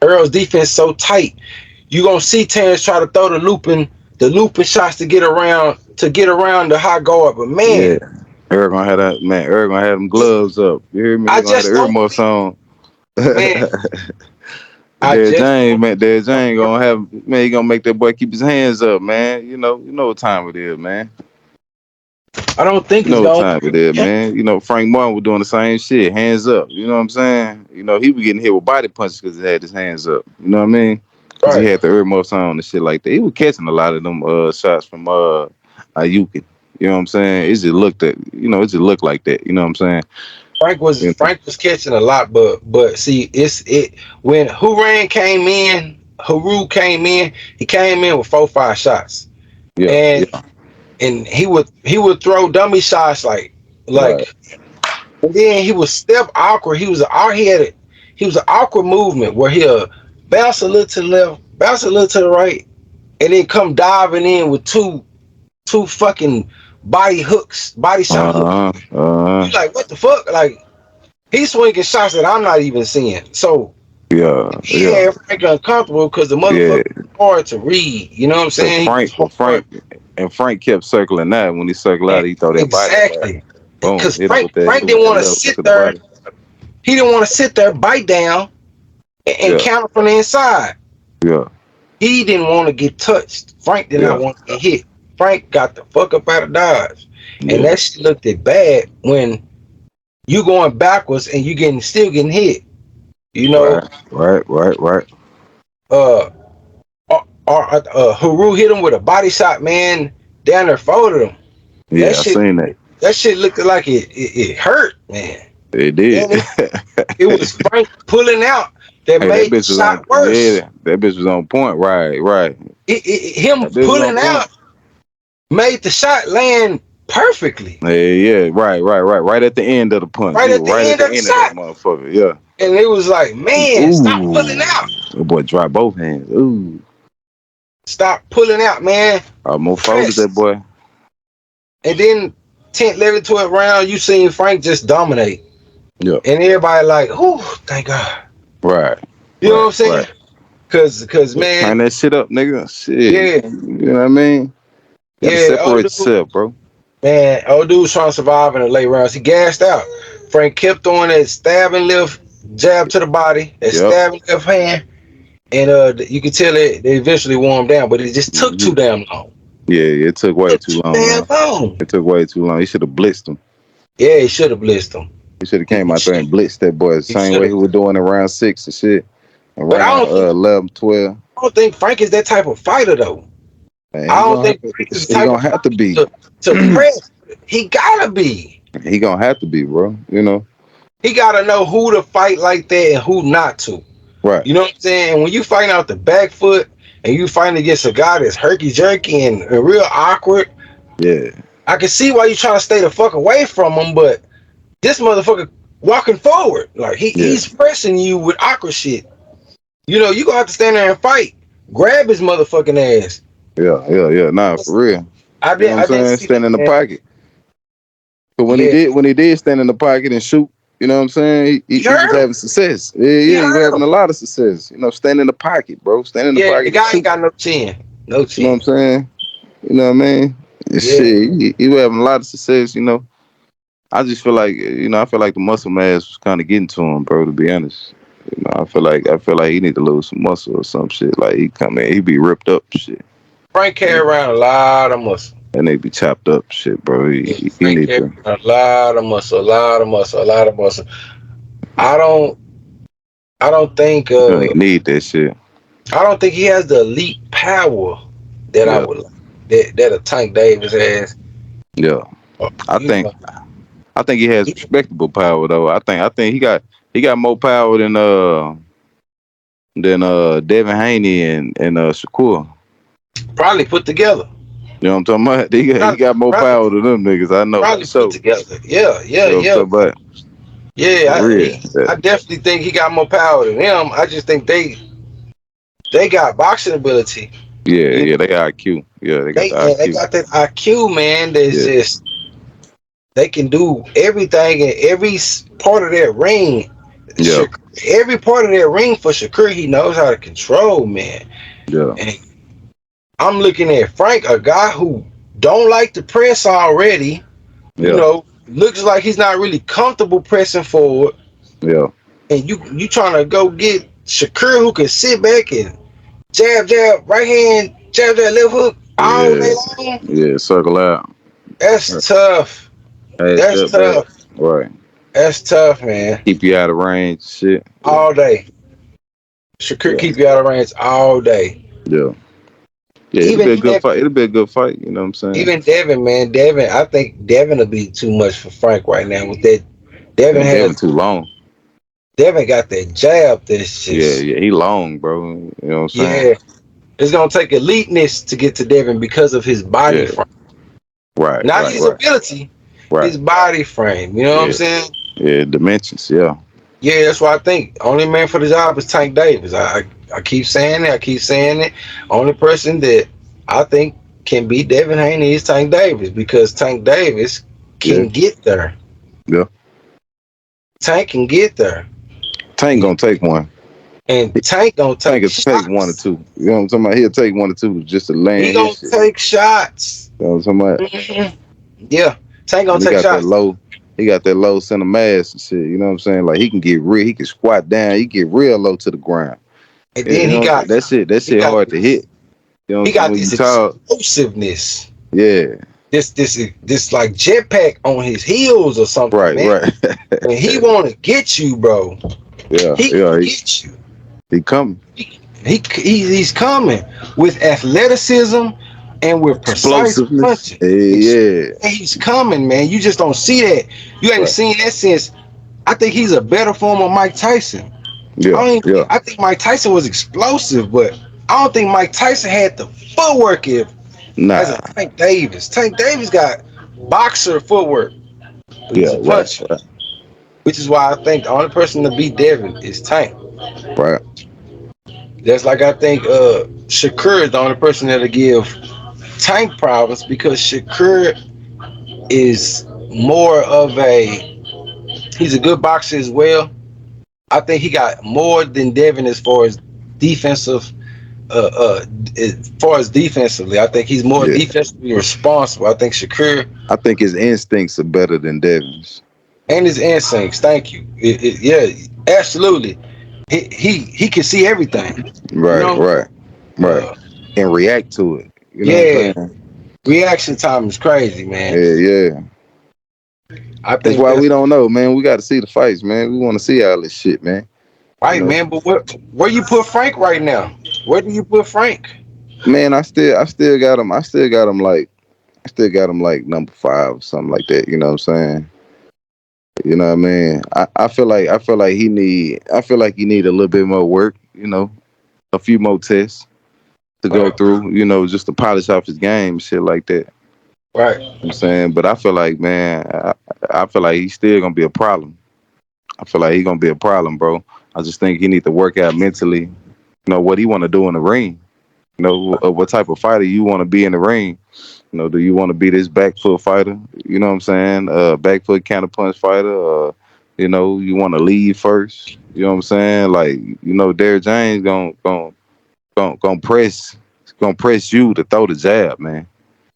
Earl's defense so tight. You gonna see Terrence try to throw the looping shots to get around the high guard. But Yeah. man, Eric gonna have that man. Eric gonna have them gloves up. You hear me? I He gonna have the just don't earmuffs on. man. I Derrick just James, don't man. Derrick James gonna have man. He gonna make that boy keep his hands up, man. You know what time it is, man. I don't think You it's know what gonna time it work. is, man. You know Frank Martin was doing the same shit, hands up. You know what I'm saying? You know he was getting hit with body punches because he had his hands up. You know what I mean? Because he Right. had the earmuffs on and shit like that. He was catching a lot of them shots from Ayukin. You know what I'm saying? It just looked at, it just looked like that. You know what I'm saying? You know? Frank was catching a lot, but see, it when Haru came in, he came in with 4 5 shots, Yeah, and yeah, he would throw dummy shots right. like, and then he was step awkward. He was an awkward movement where he'll bounce a little to the left, bounce a little to the right, and then come diving in with two fucking body shot hooks. Uh huh. You like, what the fuck? Like, he's swinging shots that I'm not even seeing. So Yeah, he yeah, had Frank uncomfortable because the yeah. motherfucker was hard to read. You know what I'm Cause saying? He was Frank, hard. Frank kept circling that. When he circled And out, he throw that body shot. exactly. Boom, Because hit him Frank with didn't that want to left hook sit of the there. body. He didn't want to sit there, bite down, and Yeah, counter from the inside. yeah, He didn't want to get touched. Frank did not yeah, want to get hit. Frank got the fuck up out of Dodge. And yeah. that shit looked it bad when you going backwards and you still getting hit. You know, Right, right, right, right. uh, Haru hit him with a body shot, man, down there, folded him. That Yeah, I shit, seen that. that shit looked like it hurt, man. It did. And it was Frank pulling out that Hey, that made the bitch was on. shot worse. Yeah, that bitch was on point. Right, right. Him That bitch was on pulling point. out made the shot land perfectly, Yeah, yeah, right, right, right. Right at the end of the punch. right He at was the right at end the of the end of that shot. motherfucker. Yeah. And it was like, man, stop pulling Ooh. out. That boy dropped both hands. Ooh. Stop pulling out, man. More focus, that Press. boy. And then 10th, 11th, 12th round, you seen Frank just dominate. Yeah. And everybody like, oh, thank God. Right. You know what Right. I'm saying? Right. Cause Turn man, that shit up, nigga. Shit. yeah, You know what I mean? You gotta yeah, separate yourself, bro. old dude was trying to survive in the late rounds. He gassed out. Frank kept throwing that stabbing left jab to the body, that Yep. stabbing left hand, and you could tell they eventually wore him down, but it just took Hmm. too damn long. Yeah, it took way Took too too long, damn man. long. It took way too long. He should have blitzed him. Yeah, he should have blitzed him. He should have He came out there and blitzed that boy the same should way have. he was doing in round 6 and shit. But Around 11, 12. I don't think Frank is that type of fighter though. Man, I don't think Frank is the he type gonna of have to fighter be. to press. He gotta be. He gonna have to be, bro. You know. He gotta know who to fight like that and who not to. Right. You know what I'm saying? And when you fighting out the back foot and you fighting against a guy that's herky jerky and real awkward, Yeah. I can see why you trying to stay the fuck away from him. But this motherfucker walking forward, like Yeah. he's pressing you with awkward shit. You know, you gonna have to stand there and fight. Grab his motherfucking ass. Yeah. Yeah. Yeah. Nah, for real. You know what I'm I didn't saying? see that, Stand in the man. pocket. But Yeah, when he did stand in the pocket and shoot, you know what I'm saying? he He was hurt him. having success. Yeah, He yeah, he was hurt having him. a lot of success. You know, stand in the pocket, bro. Stand in the Yeah, the pocket and guy ain't shoot. got no chin. No You know what I'm chin. saying? You know what I mean? And Yeah. shit, he was having a lot of success, you know. I just feel like, I feel like the muscle mass was kind of getting to him, bro, to be honest. I feel like he need to lose some muscle or some shit. Like he come in, he be ripped up shit. Frank carry around a lot of muscle. And they be chopped up shit, bro. Yeah, He Frank need carry to. around a lot of muscle, a lot of muscle, a lot of muscle. I don't I don't think You don't even need that shit. I don't think he has the elite power that I Yeah, would like. That a Tank Davis has. yeah. I You think know, I think he has he respectable power though. I think he got more power than Devin Haney and Shakur. probably put together. You know what I'm talking about? He Probably, got more probably, power than them niggas. I know for probably put sure. together. Yeah, yeah, You know what I'm yeah, talking about? yeah. For real. Yeah, I definitely think he got more power than them. I just think they got boxing ability. yeah, You yeah. They got IQ. Yeah, they got the they IQ. got that IQ, man. That's Yeah, just they can do everything in every part of that ring. yeah, Every part of that ring for Shakur, he knows how to control, man. yeah, And I'm looking at Frank, a guy who don't like to press already. You yeah, know, looks like he's not really comfortable pressing forward. yeah, And you trying to go get Shakur, who can sit back and jab, right hand, jab, left hook all yeah, day long. yeah. Circle out. That's tough. Hey, That's step back. tough. Right. That's tough, man. Keep you out of range. Shit. Yeah, All day. Shakur yeah, keep you out of range all day. yeah. Yeah, it'll Even be a good fight. It'll be a good fight. You know what I'm saying? even Devin, man, Devin. I think Devin will be too much for Frank right now. With that, Devin Man, Devin has too long. Devin got that jab. That's Yeah, just yeah. He long, bro. You know what I'm saying? yeah. It's gonna take eliteness to get to Devin because of his body Yeah. frame, Right, not right, his right, ability, right. his body frame. You know what I'm Yeah, saying? yeah. Dimensions. Yeah, Yeah, that's why I think only man for the job is Tank Davis. I keep saying it. I keep saying it. Only person that I think can beat Devin Haney is Tank Davis because Tank Davis yeah, can get there. yeah. Tank can get there. Tank gonna take one. And Tank gonna Tank take will take one or shots. two. You know what I'm talking about? He'll take one or two just to He land his gonna shit. take shots. You know what I'm talking about? Mhm. Yeah, Tank gonna And he take got that shots. low. He got that low center mass and shit. You know what I'm saying? Like he can get real. He can squat down. He get real low to the ground. And You then know what I'm saying? That shit. That he shit got hard to hit. You know what I'm he saying? got When you this talk, explosiveness. yeah, This like jetpack on his heels or something, right, man. right. When he wanna get you, bro, Yeah, he yeah. can He, get you. he coming. He's coming with athleticism and with precise Explosiveness. punching. Yeah, He's coming, man. You just don't see that. You ain't right. seen that since. I think he's a better form of Mike Tyson. Yeah, yeah. I think Mike Tyson was explosive, but I don't think Mike Tyson had the footwork as a Nah. Tank Davis. Tank Davis got boxer footwork, but he's Yeah, a right, puncher, right, which is why I think the only person to beat Devin is Tank. right. Just like I think Shakur is the only person that'll give Tank problems because Shakur is more of a he's a good boxer as well. I think he got more than Devin as far as defensive as far as defensively. I think he's more Yeah. defensively responsible. I think Shakur I think his instincts are better than Devin's. and his instincts, thank you. Yeah, absolutely. He can see everything. You Right, know? right, right. Uh, And react to it. You know what yeah, I'm saying? reaction time is crazy, man. Yeah, yeah. I That's think why we that's don't know, man. We got to see the fights, man. We want to see all this shit, man. You right, know, man. But where you put Frank right now? Where do you put Frank? man. I still got him. I still got him like number 5 or something like that. You know what I'm saying? You know what I mean? I feel like he need a little bit more work. You know, a few more tests to go Right, through. You know, just to polish off his game, shit like that. right, I'm saying, but I feel like, man, I feel like he's still gonna be a problem. I feel like he's gonna be a problem, bro. I just think he need to work out mentally. You know what he want to do in the ring. You know what type of fighter you want to be in the ring. You know, do you want to be this back foot fighter? You know what I'm saying? Back foot counter punch fighter. You know, you want to lead first. You know what I'm saying? Like, you know, Derrick James gonna press you to throw the jab, man.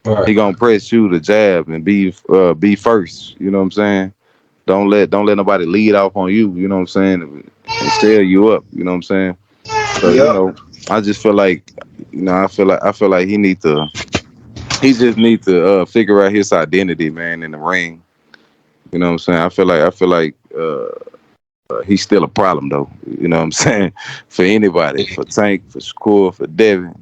He right. gonna press you to jab and be first. You know what I'm saying? Don't let nobody lead off on you. You know what I'm saying? And sell you up. You know what I'm saying? So you Yep. know, I just feel like, you know, I feel like he just need to figure out his identity, man, in the ring. You know what I'm saying? I feel like He's still a problem though. You know what I'm saying? For anybody, for Tank, for Shakur, for Devin,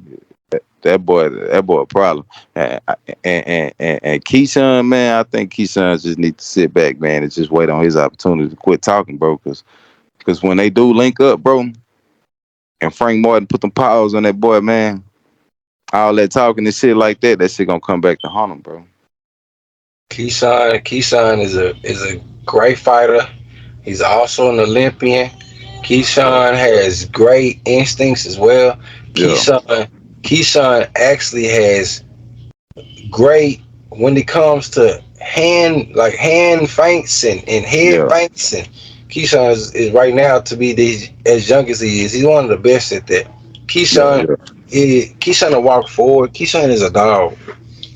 that boy a problem. And Keyshawn, man, I think Keyshawn just need to sit back, man, and just wait on his opportunity to quit talking, bro. Because when they do link up, bro, and Frank Martin put them paws on that boy, man, all that talking and shit like that, that shit gonna come back to haunt him, bro. Keyshawn is a great fighter. He's also an Olympian. Keyshawn has great instincts as well. Yeah, Keyshawn actually has great when it comes to hand feints and head yeah, feints, and Keyshawn is right now to be as young as he is. He's one of the best at that. yeah, Keyshawn yeah. Keyshawn will walk forward. Keyshawn is a dog.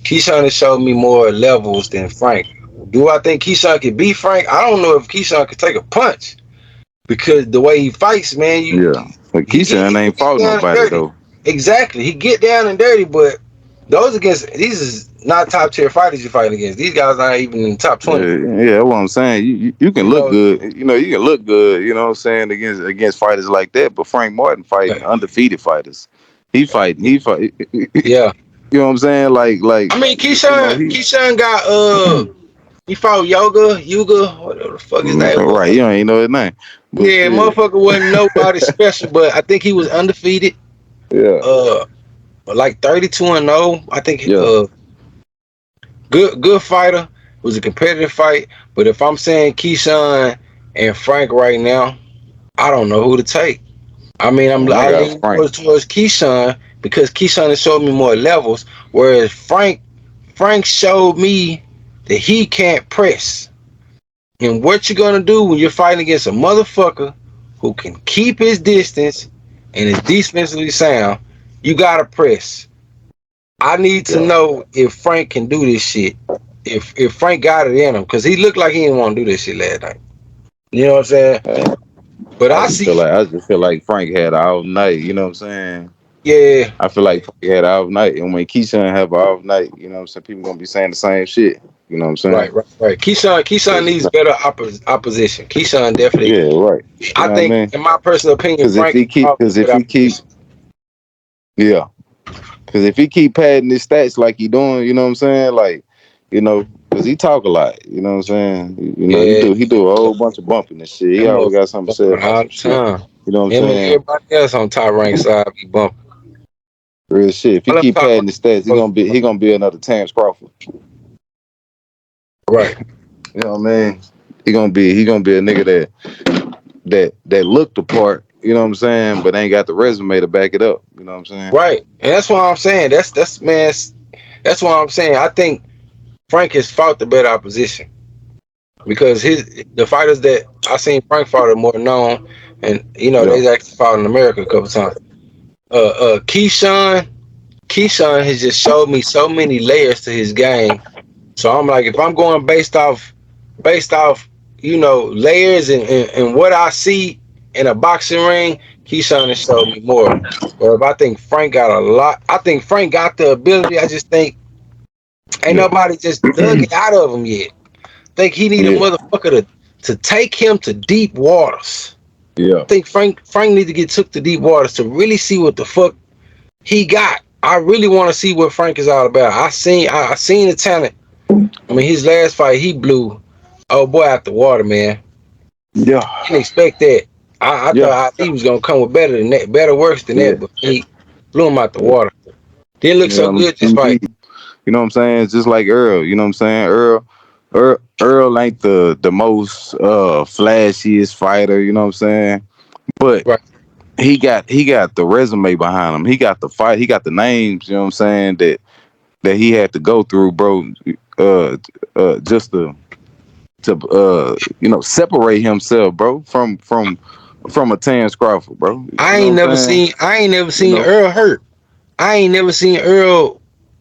Keyshawn has showed me more levels than Frank. Do I think Keyshawn can beat Frank? I don't know if Keyshawn can take a punch because the way he fights, man, Yeah. But he Keyshawn ain't get fought down and nobody dirty. though. Exactly, he get down and dirty, but these is not top tier fighters you fight against. These guys not even in the top 20. Yeah, that's what I'm saying. You can You look know, good. You can look good, you know what I'm saying, against fighters like that. But Frank Martin fighting undefeated fighters. He fight yeah. you know what I'm saying? Like I mean, you know, he Keyshawn got he fought Yuga, whatever the fuck his name was. right, you ain't know his name. But Yeah, shit. motherfucker wasn't nobody special, but I think he was undefeated. Yeah. Uh, like 32-0. I think Yeah. good fighter. It was a competitive fight. But if I'm saying Keyshawn and Frank right now, I don't know who to take. I mean, Man, I I got lean Frank. towards Keyshawn because Keyshawn has showed me more levels, whereas Frank showed me that he can't press. And what you gonna do when you're fighting against a motherfucker who can keep his distance and is defensively sound? You gotta press. I need to Yeah. know if Frank can do this shit. If Frank got it in him, because he looked like he didn't want to do this shit last night. You know what I'm saying? Uh, But I see, I just feel like Frank had an off night, you know what I'm saying? yeah, I feel like Frank had an off night. And when Keyshawn have an off night, you know what I'm saying, people gonna be saying the same shit. You know what I'm saying? right. Keyshawn needs better opposition. Keyshawn definitely. Yeah, right. You I know what I think, mean? in my personal opinion, Because Frank because if better he keep, opposition. yeah, because if he keep padding his stats like he doing, you know what I'm saying? Like, because he talk a lot. You know what I'm saying? Yeah, He do a whole bunch of bumping and shit. that He always got something to motherfucker say bumping about all some the shit. time. You know what I'm Him and saying? everybody else on top rank side be bumping. Real shit. If he All them keep top padding his stats, rank he gonna be another Terrence Crawford. right. You know what I mean? He gonna be a nigga that looked the part. You know what I'm saying? But ain't got the resume to back it up. You know what I'm saying? Right. And that's what I'm saying. That's man, that's what I'm saying. I think Frank has fought the better opposition because the fighters that I seen Frank fought are more known, and Yeah. they actually fought in America a couple times. Keyshawn has just showed me so many layers to his game. So I'm like, if I'm going based off, layers and what I see in a boxing ring, Keyshawn has showed me more. Or if I think Frank got a lot, I think Frank got the ability. I just think ain't Yeah. nobody just dug it out of him yet. Think he need a Yeah. motherfucker to take him to deep waters. Yeah. I think Frank need to get took to deep waters to really see what the fuck he got. I really want to see what Frank is all about. I seen the talent. I mean, his last fight he blew oh boy out the water, man. Yeah. Didn't expect that. I Yeah. thought he was gonna come with better than that, better worse than Yeah. that, but he blew him out the Yeah. water. Didn't look so Yeah. good this fight. You know what I'm saying? It's just like Earl. You know what I'm saying? Earl ain't the most flashiest fighter. You know what I'm saying? But Right. he got the resume behind him. He got the fight. He got the names. You know what I'm saying? That he had to go through, bro. Just to separate himself, bro, from a Terrence Crawford, bro. You know what I'm saying? I ain't never You seen know, Earl hurt. I ain't never seen Earl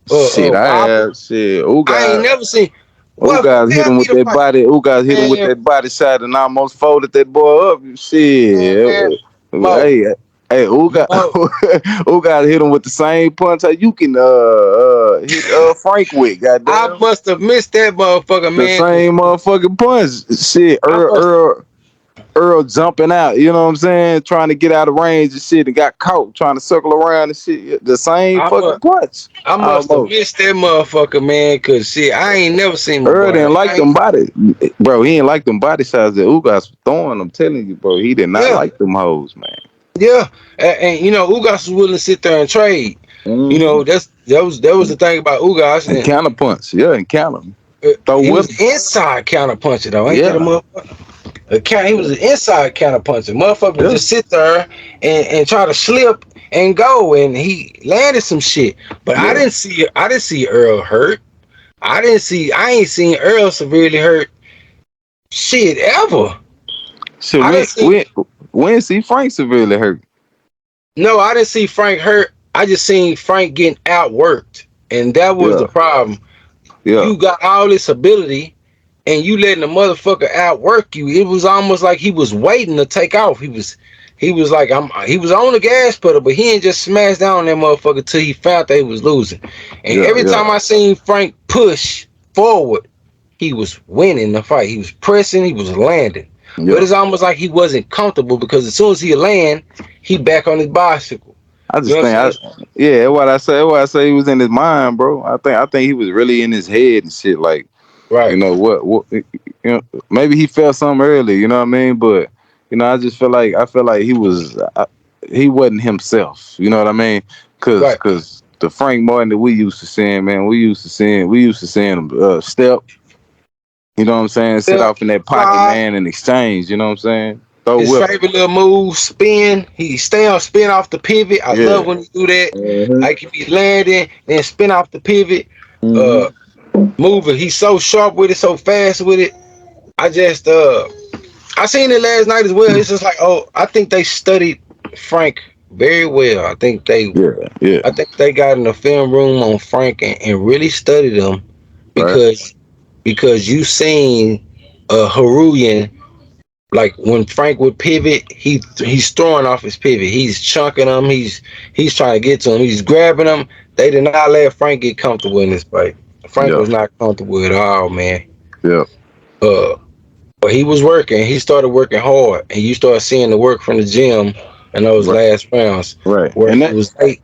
shit, I wobble. have shit. I ain't never seen Who what guys hit tell him me with the that fight. body? Who guys hit him with Man, that body shot and almost folded that boy up? man, Shit. Mo, Hey, who got Mo. who guys hit him with the same punch that you can hit Frank with? I Goddamn, must have missed that motherfucker, the man. 'Cause same motherfucking punch. Shit, I must Earl. Earl jumping out, you know what I'm saying? Trying to get out of range and shit and got caught trying to circle around and shit. The same I'm fucking a, punch. I must have Almost. missed that motherfucker, man. Cause shit, I ain't never seen my Earl boy. didn't like I them ain't, body. Bro, he didn't like them body shots that Ugas was throwing. I'm telling you, bro. He did not yeah, like them hoes, man. yeah. And you know, Ugas was willing to sit there and trade. You Mm-hmm. know, that was the thing about Ugas, And and counter punch. Yeah, and counter. Throw he was with an him. inside counter puncher though. Ain't that a Yeah. motherfucker? He was an inside counter puncher. Motherfucker would Yeah. just sit there and try to slip and go, and he landed some shit. But Yeah. I didn't see Earl hurt. I ain't seen Earl severely hurt shit ever. Shit, I didn't see we didn't see Frank severely hurt. no, I didn't see Frank hurt. I just seen Frank getting outworked, and that was the Yeah. problem. Yeah. You got all this ability, and you letting the motherfucker outwork you. It was almost like he was waiting to take off. He was like he was on the gas pedal, but he didn't just smash down on that motherfucker till he found that he was losing. And Yeah. every Yeah. time I seen Frank push forward, he was winning the fight. He was pressing, he was landing. But Yeah. it's almost like he wasn't comfortable because as soon as he land, he back on his bicycle. I You just know what think I'm I saying? yeah, what I say he was in his mind, bro. I think he was really in his head and shit. Like, you Right, know, maybe he felt something early, you know what I mean? But, I just I feel like he wasn't himself, you know what I mean? Cause right. cause the Frank Martin that we used to seeing, man, we used to seeing him step, you know what I'm saying, sit Step, off in that pocket, fly, man, and exchange, you know what I'm saying? Throw his with him. favorite little move, spin. He stay on spin off the pivot. I love Yeah. when he do that. Hmm. Like if he landing, then spin off the pivot. Hmm. Uh, moving. He's so sharp with it, so fast with it. I just I seen it last night as well. It's just like, oh, I think they studied Frank very well. Yeah. Yeah. I think they got in the film room on Frank and really studied him Right. because you seen Harutyunyan. Like when Frank would pivot, he's throwing off his pivot. He's chunking them. He's trying to get to him. He's grabbing them. They did not let Frank get comfortable in this fight. Frank Yeah. was not comfortable at all, man. Yeah. Uh, but he was working. He started working hard, and you start seeing the work from the gym in those Right. last rounds Right. where And he that was late.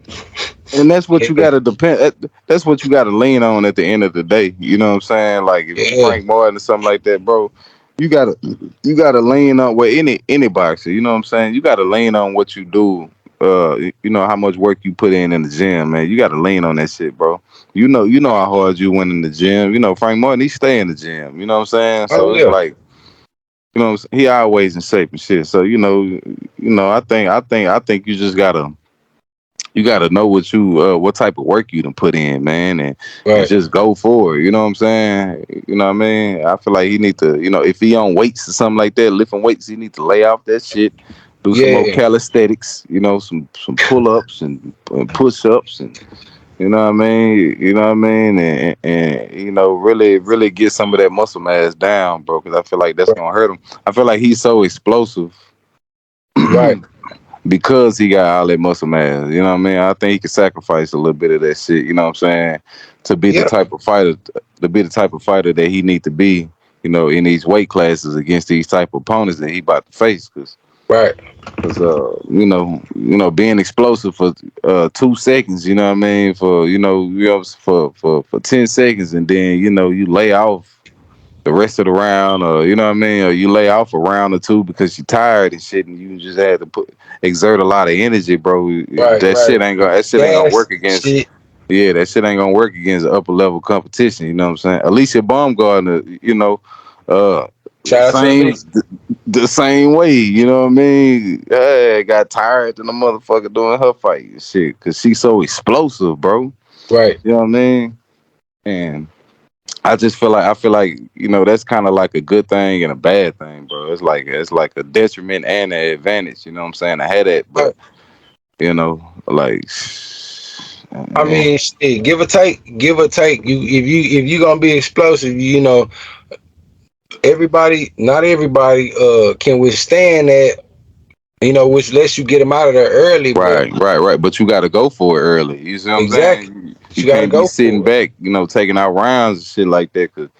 and that's what He you was, gotta depend. That's what you gotta lean on at the end of the day. You know what I'm saying? Like if you yeah, Frank Martin or something like that, bro, you gotta you gotta lean on any boxer. You know what I'm saying? You gotta lean on what you do. How much work you put in the gym, man. You gotta lean on that shit, bro. You know how hard you went in the gym. Frank Martin, he stay in the gym. You know what I'm saying? oh So it's yeah, like, he always in shape and shit. So I think you gotta know what type of work you done put in, man, and right, just go for it. You know what I'm saying? You know what I mean? I feel like he need to, if he on weights or something like that, lifting weights, he need to lay off that shit, do some more yeah, calisthenics, some pull ups and push ups and and really get some of that muscle mass down, bro. Because I feel like that's gonna hurt him. I feel like he's so explosive right, because he got all that muscle mass. You know what I mean? I think he could sacrifice a little bit of that shit. You know what I'm saying? To be the yeah, type of fighter, that he need to be. In these weight classes against these type of opponents that he about to face. right, Cause being explosive for 2 seconds, you know what I mean, for 10 seconds, and then you lay off the rest of the round, or you know what I mean, or you lay off a round or two because you're tired and shit, and you just had to exert a lot of energy, bro. right, right. That shit ain't gonna Gas work against. shit. Yeah, that shit ain't gonna work against upper level competition. You know what I'm saying? Alicia Baumgartner, uh, Shout out to same Elise. the same way. You know what I mean? Got tired than the motherfucker doing her fight and shit because she's so explosive, bro. Right. You know what I mean? And I feel like that's kind of like a good thing and a bad thing, bro. It's like a detriment and an advantage. You know what I'm saying? I had that, but Right. like, I man, mean, shit, give or take, give or take. If you gonna be explosive, not everybody can withstand that. Which lets you get them out of there early. But right. But you got to go for it early. You see what I'm exactly, saying? You you got to can't be go sitting for it. back, taking out rounds and shit like that, because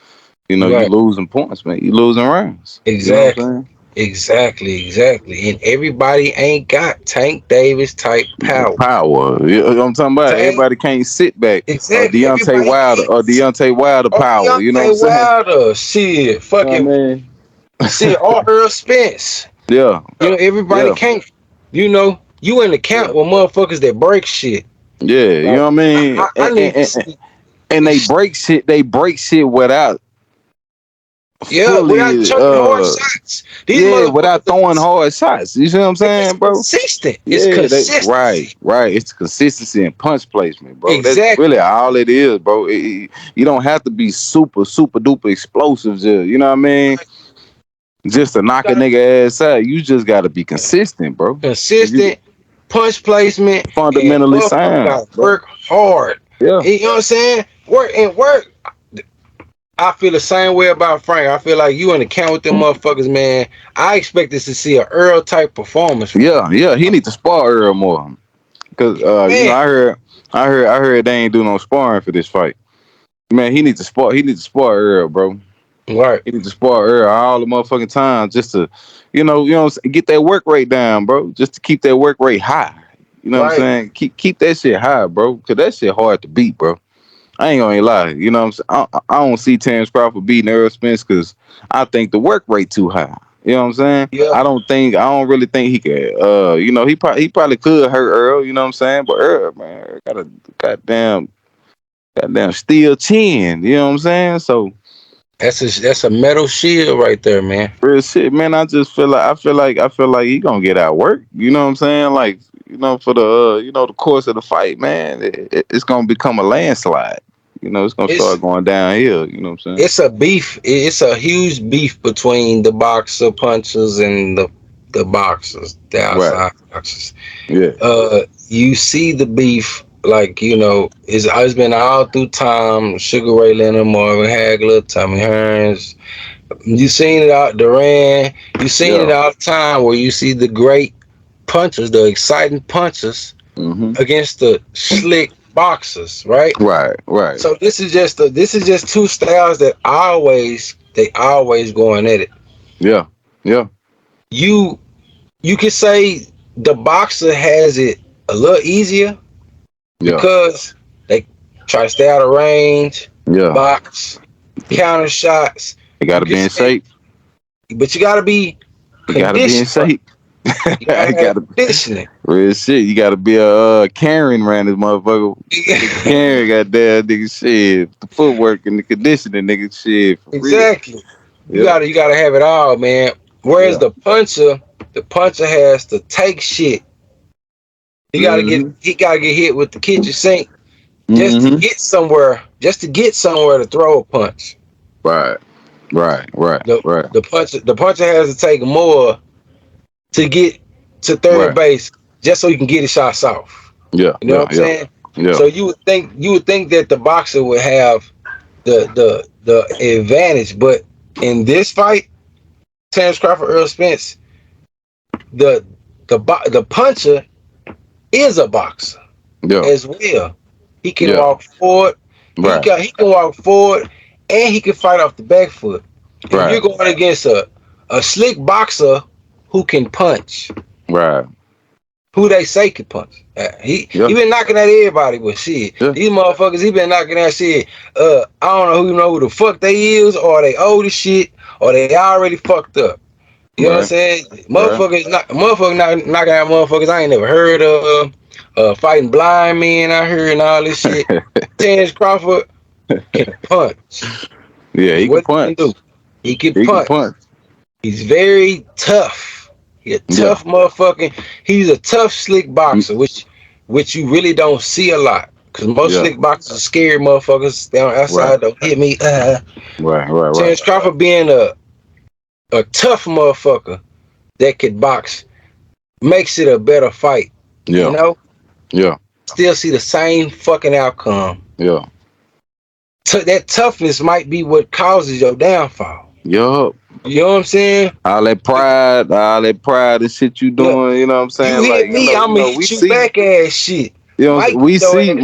you Right. losing points, man. You losing rounds. You know what I'm Exactly. saying? Exactly. And everybody ain't got Tank Davis type power. Power. You know what I'm talking about? Tank, Everybody can't sit back. Or exactly. Deontay Everybody Wilder. Or can't. Deontay Wilder Oh, power. You know what I'm Deontay saying? Wilder, shit, You know what I fucking mean? shit, all Earl Spence. Yeah. Everybody Yeah. can't. You in the count with motherfuckers that break shit. Yeah. You Like know what I mean? I need to see. And they break shit. They break shit without Yeah, without fully. chucking hard shots. These Yeah, motherfuckers, without throwing hard shots. You see what I'm it's saying, bro? consistent. It's Yeah, consistency. right. It's consistency and punch placement, bro. That's really Exactly. all it is, bro. You don't have to be super duper explosive, just, you know what I mean? Just to knock a Gotta nigga ass out. You just gotta be consistent, bro. If you consistent punch placement and fundamentally motherfucker sound, gotta bro. work hard. Yeah, You know what I'm saying? Work. I feel the same way about Frank. I feel like you in the count with them motherfuckers, man. I expect us to see a Earl type performance from him. yeah. He need to spar Earl more, cause Man, I heard they ain't do no sparring for this fight. Man, he needs to spar. He needs to spar Earl, bro. right, He needs to spar Earl all the motherfucking time just to, get that work rate down, bro. Just to keep that work rate high. You know what I'm right. saying? Keep that shit high, bro. Cause that shit hard to beat, bro. I ain't gonna lie. You know what I'm saying? I don't see Terrence Crawford beating Errol Spence because I think the work rate too high. You know what I'm saying? Yeah. I don't really think he could. He probably could hurt Earl. You know what I'm saying? But Earl, man, got a goddamn steel chin. You know what I'm saying? So That's a metal shield right there, man. real shit, man. I feel like he gonna get out work. You know what I'm saying? Like, for the the course of the fight, man, it's gonna become a landslide. It's gonna It's start going downhill. You know what I'm saying? it's a beef. It's a huge beef between the boxer punchers and the boxers, the Right. outside boxers. Yeah. You see the beef, like it's been all through time. Sugar Ray Leonard, Marvin Hagler, Tommy Hearns. You seen it out Duran. You seen it Yeah. all the time where you see the great punchers, the exciting punchers Hmm. against the slick boxers, right? Right. Right. So this is just two styles that always going at it. Yeah. Yeah. You you could say the boxer has it a little easier Yeah. because they try to stay out of range, Yeah. box, counter shots. They You gotta can be in say, shape. but you gotta be You gotta be in conditioned, right? shape. You gotta I have gotta conditioning. real shit. You gotta be a Karen around this motherfucker. Karen goddamn nigga shit. The footwork and the conditioning nigga shit for real. Exactly. You Yeah. gotta you gotta have it all, man. Whereas Yeah. the puncher has to take shit. He gotta get Hmm. he gotta get hit with the kitchen sink just to Hmm. get somewhere, to throw a punch. Right. Right. Right. The Right. the puncher has to take more to get to third Right. base just so he can get his shots off. Yeah. You know Yeah. what I'm Yeah. saying? Yeah. So you would think that the boxer would have the advantage, but in this fight, Terrence Crawford, Earl Spence, the the puncher is a boxer Yeah. as well. He can Yeah. walk forward. Right. He can walk forward, and he can fight off the back foot. And you're Right. going against a slick boxer who can punch, Right. who they say can punch. He Yeah. been knocking at everybody, but shit, Yeah. these motherfuckers, he been knocking at shit. I don't know who the fuck they is, or they old as shit, or they already fucked up. You know what I'm Right. saying? Right. Motherfuckers knocking out motherfuckers I ain't never heard of. Fighting blind men out here and all this shit. Terrence Crawford can punch. Yeah, That's he can what he can do. punch. He can He can punch. punch. He's very tough. He a Yeah. tough motherfucking. He's a tough, slick Mm. boxer, which you really don't see a lot. Cause most Yeah. slick boxers are scared motherfuckers. They on Right. outside don't hit me. Right. Right. Right. Terrence Crawford being a tough motherfucker that could box makes it a better fight. You Yeah. know, Yeah. still see the same fucking outcome. Yeah. That toughness might be what causes your downfall. Yup. You know what I'm saying? All that pride and shit you Yeah, doing, you know what I'm you saying? hit Like, me, I'ma we hit you see, back ass shit. Might we get your see, ass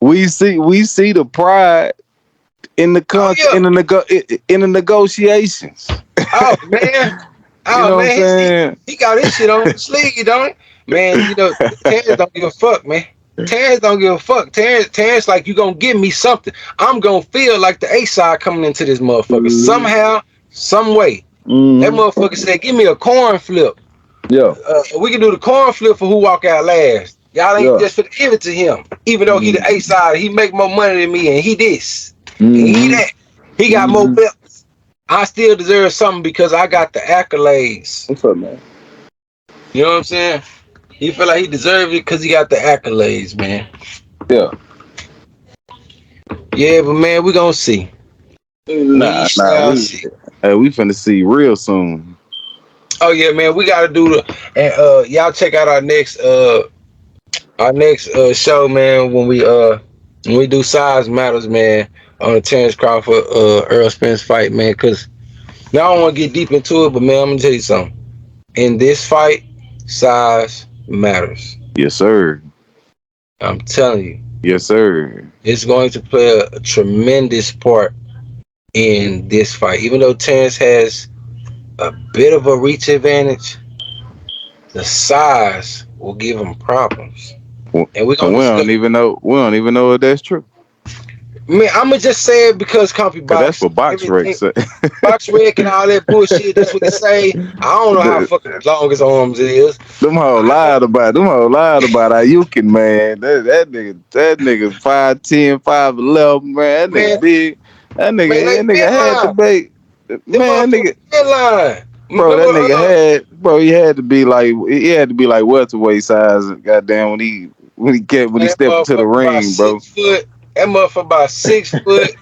we see the pride in the Oh yeah. in the negotiations. Oh man. You Oh know what I'm man. saying? He got his shit on his sleeve, don't he? Man, you know, Terrence don't give a fuck, man. Terrence don't give a fuck. Terrence like, you gonna give me something. I'm gonna feel like the A side coming into this motherfucker. Somehow, some way. That motherfucker said, give me a corn flip. Yeah, We can do the corn flip for who walk out last. Y'all ain't yeah. just for give it to him. Even though he the A side, he make more money than me, and he this. And he that. He got more belts. I still deserve something because I got the accolades. What's up, man? You know what I'm saying? He feel like he deserved it because he got the accolades, man. Yeah. Yeah, but man, we gonna see. Nah. See. We finna see real soon. Oh yeah, man, we gotta do the and y'all check out our next show, man, when we do Size Matters, man, on the Terrence Crawford Earl Spence fight, man, cause now I don't wanna get deep into it, but man, I'm gonna tell you something. In this fight, size matters. Yes, sir. I'm telling you. Yes, sir. It's going to play a tremendous part in this fight. Even though Terrence has a bit of a reach advantage, the size will give him problems. And we're gonna we don't even know if that's true. Man, I'ma just say it because Compy Box. That's what Box Rec said. Box Rec and all that bullshit. That's what they say. I don't know how fucking long his arms is. Them hoes lied about Ayukin, man. That nigga 5'10", 5'11", man. That nigga big. That nigga had to be. Man, nigga. Bro, that nigga he had to be like welterweight size. Goddamn, when he stepped into the ring, bro. That motherfucker about 6 foot.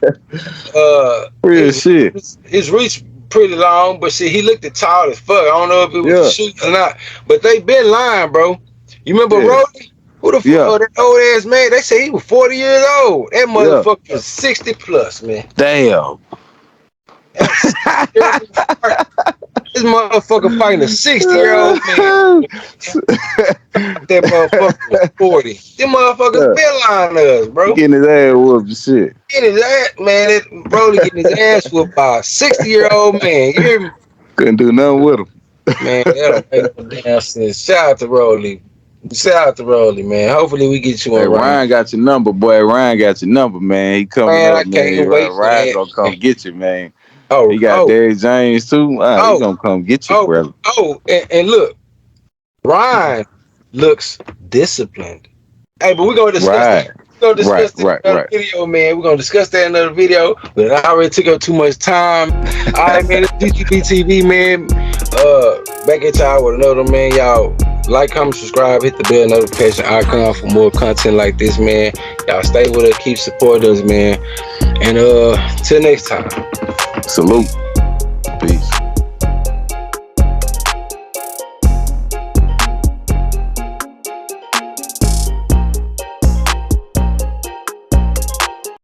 Real shit. His reach pretty long, but shit, he looked tall as fuck. I don't know if it was a shoot or not, but they been lying, bro. You remember Roddy? Who the fuck that old ass man? They say he was 40 years old. That motherfucker was 60 plus, man. Damn. This motherfucker fighting a 60-year-old man. That motherfucker was 40. Them motherfuckers been lying to us, bro. Getting his ass whooped and shit. Getting his ass, man. That Broly getting his ass whooped by a 60-year-old man. You hear me? Couldn't do nothing with him. Man, that'll make no damn sense. Shout out to Broly. Man. Hopefully we get you on. Hey, Ryan got your number, boy. Ryan got your number, man. He coming up, man. I can't wait. Ryan gonna come get you, man. Oh, he got Derrick James too. He gonna come get you, brother. And look, Ryan looks disciplined. Hey, but we're gonna discuss that. We're gonna discuss that in another video, man. We're gonna discuss that in another video. But I already took up too much time. All right, man. It's GTB TV, man. Back at y'all with another, man. Y'all like, comment, subscribe, hit the bell notification icon for more content like this, man. Y'all stay with us, keep supporting us, man. And till next time. Salute.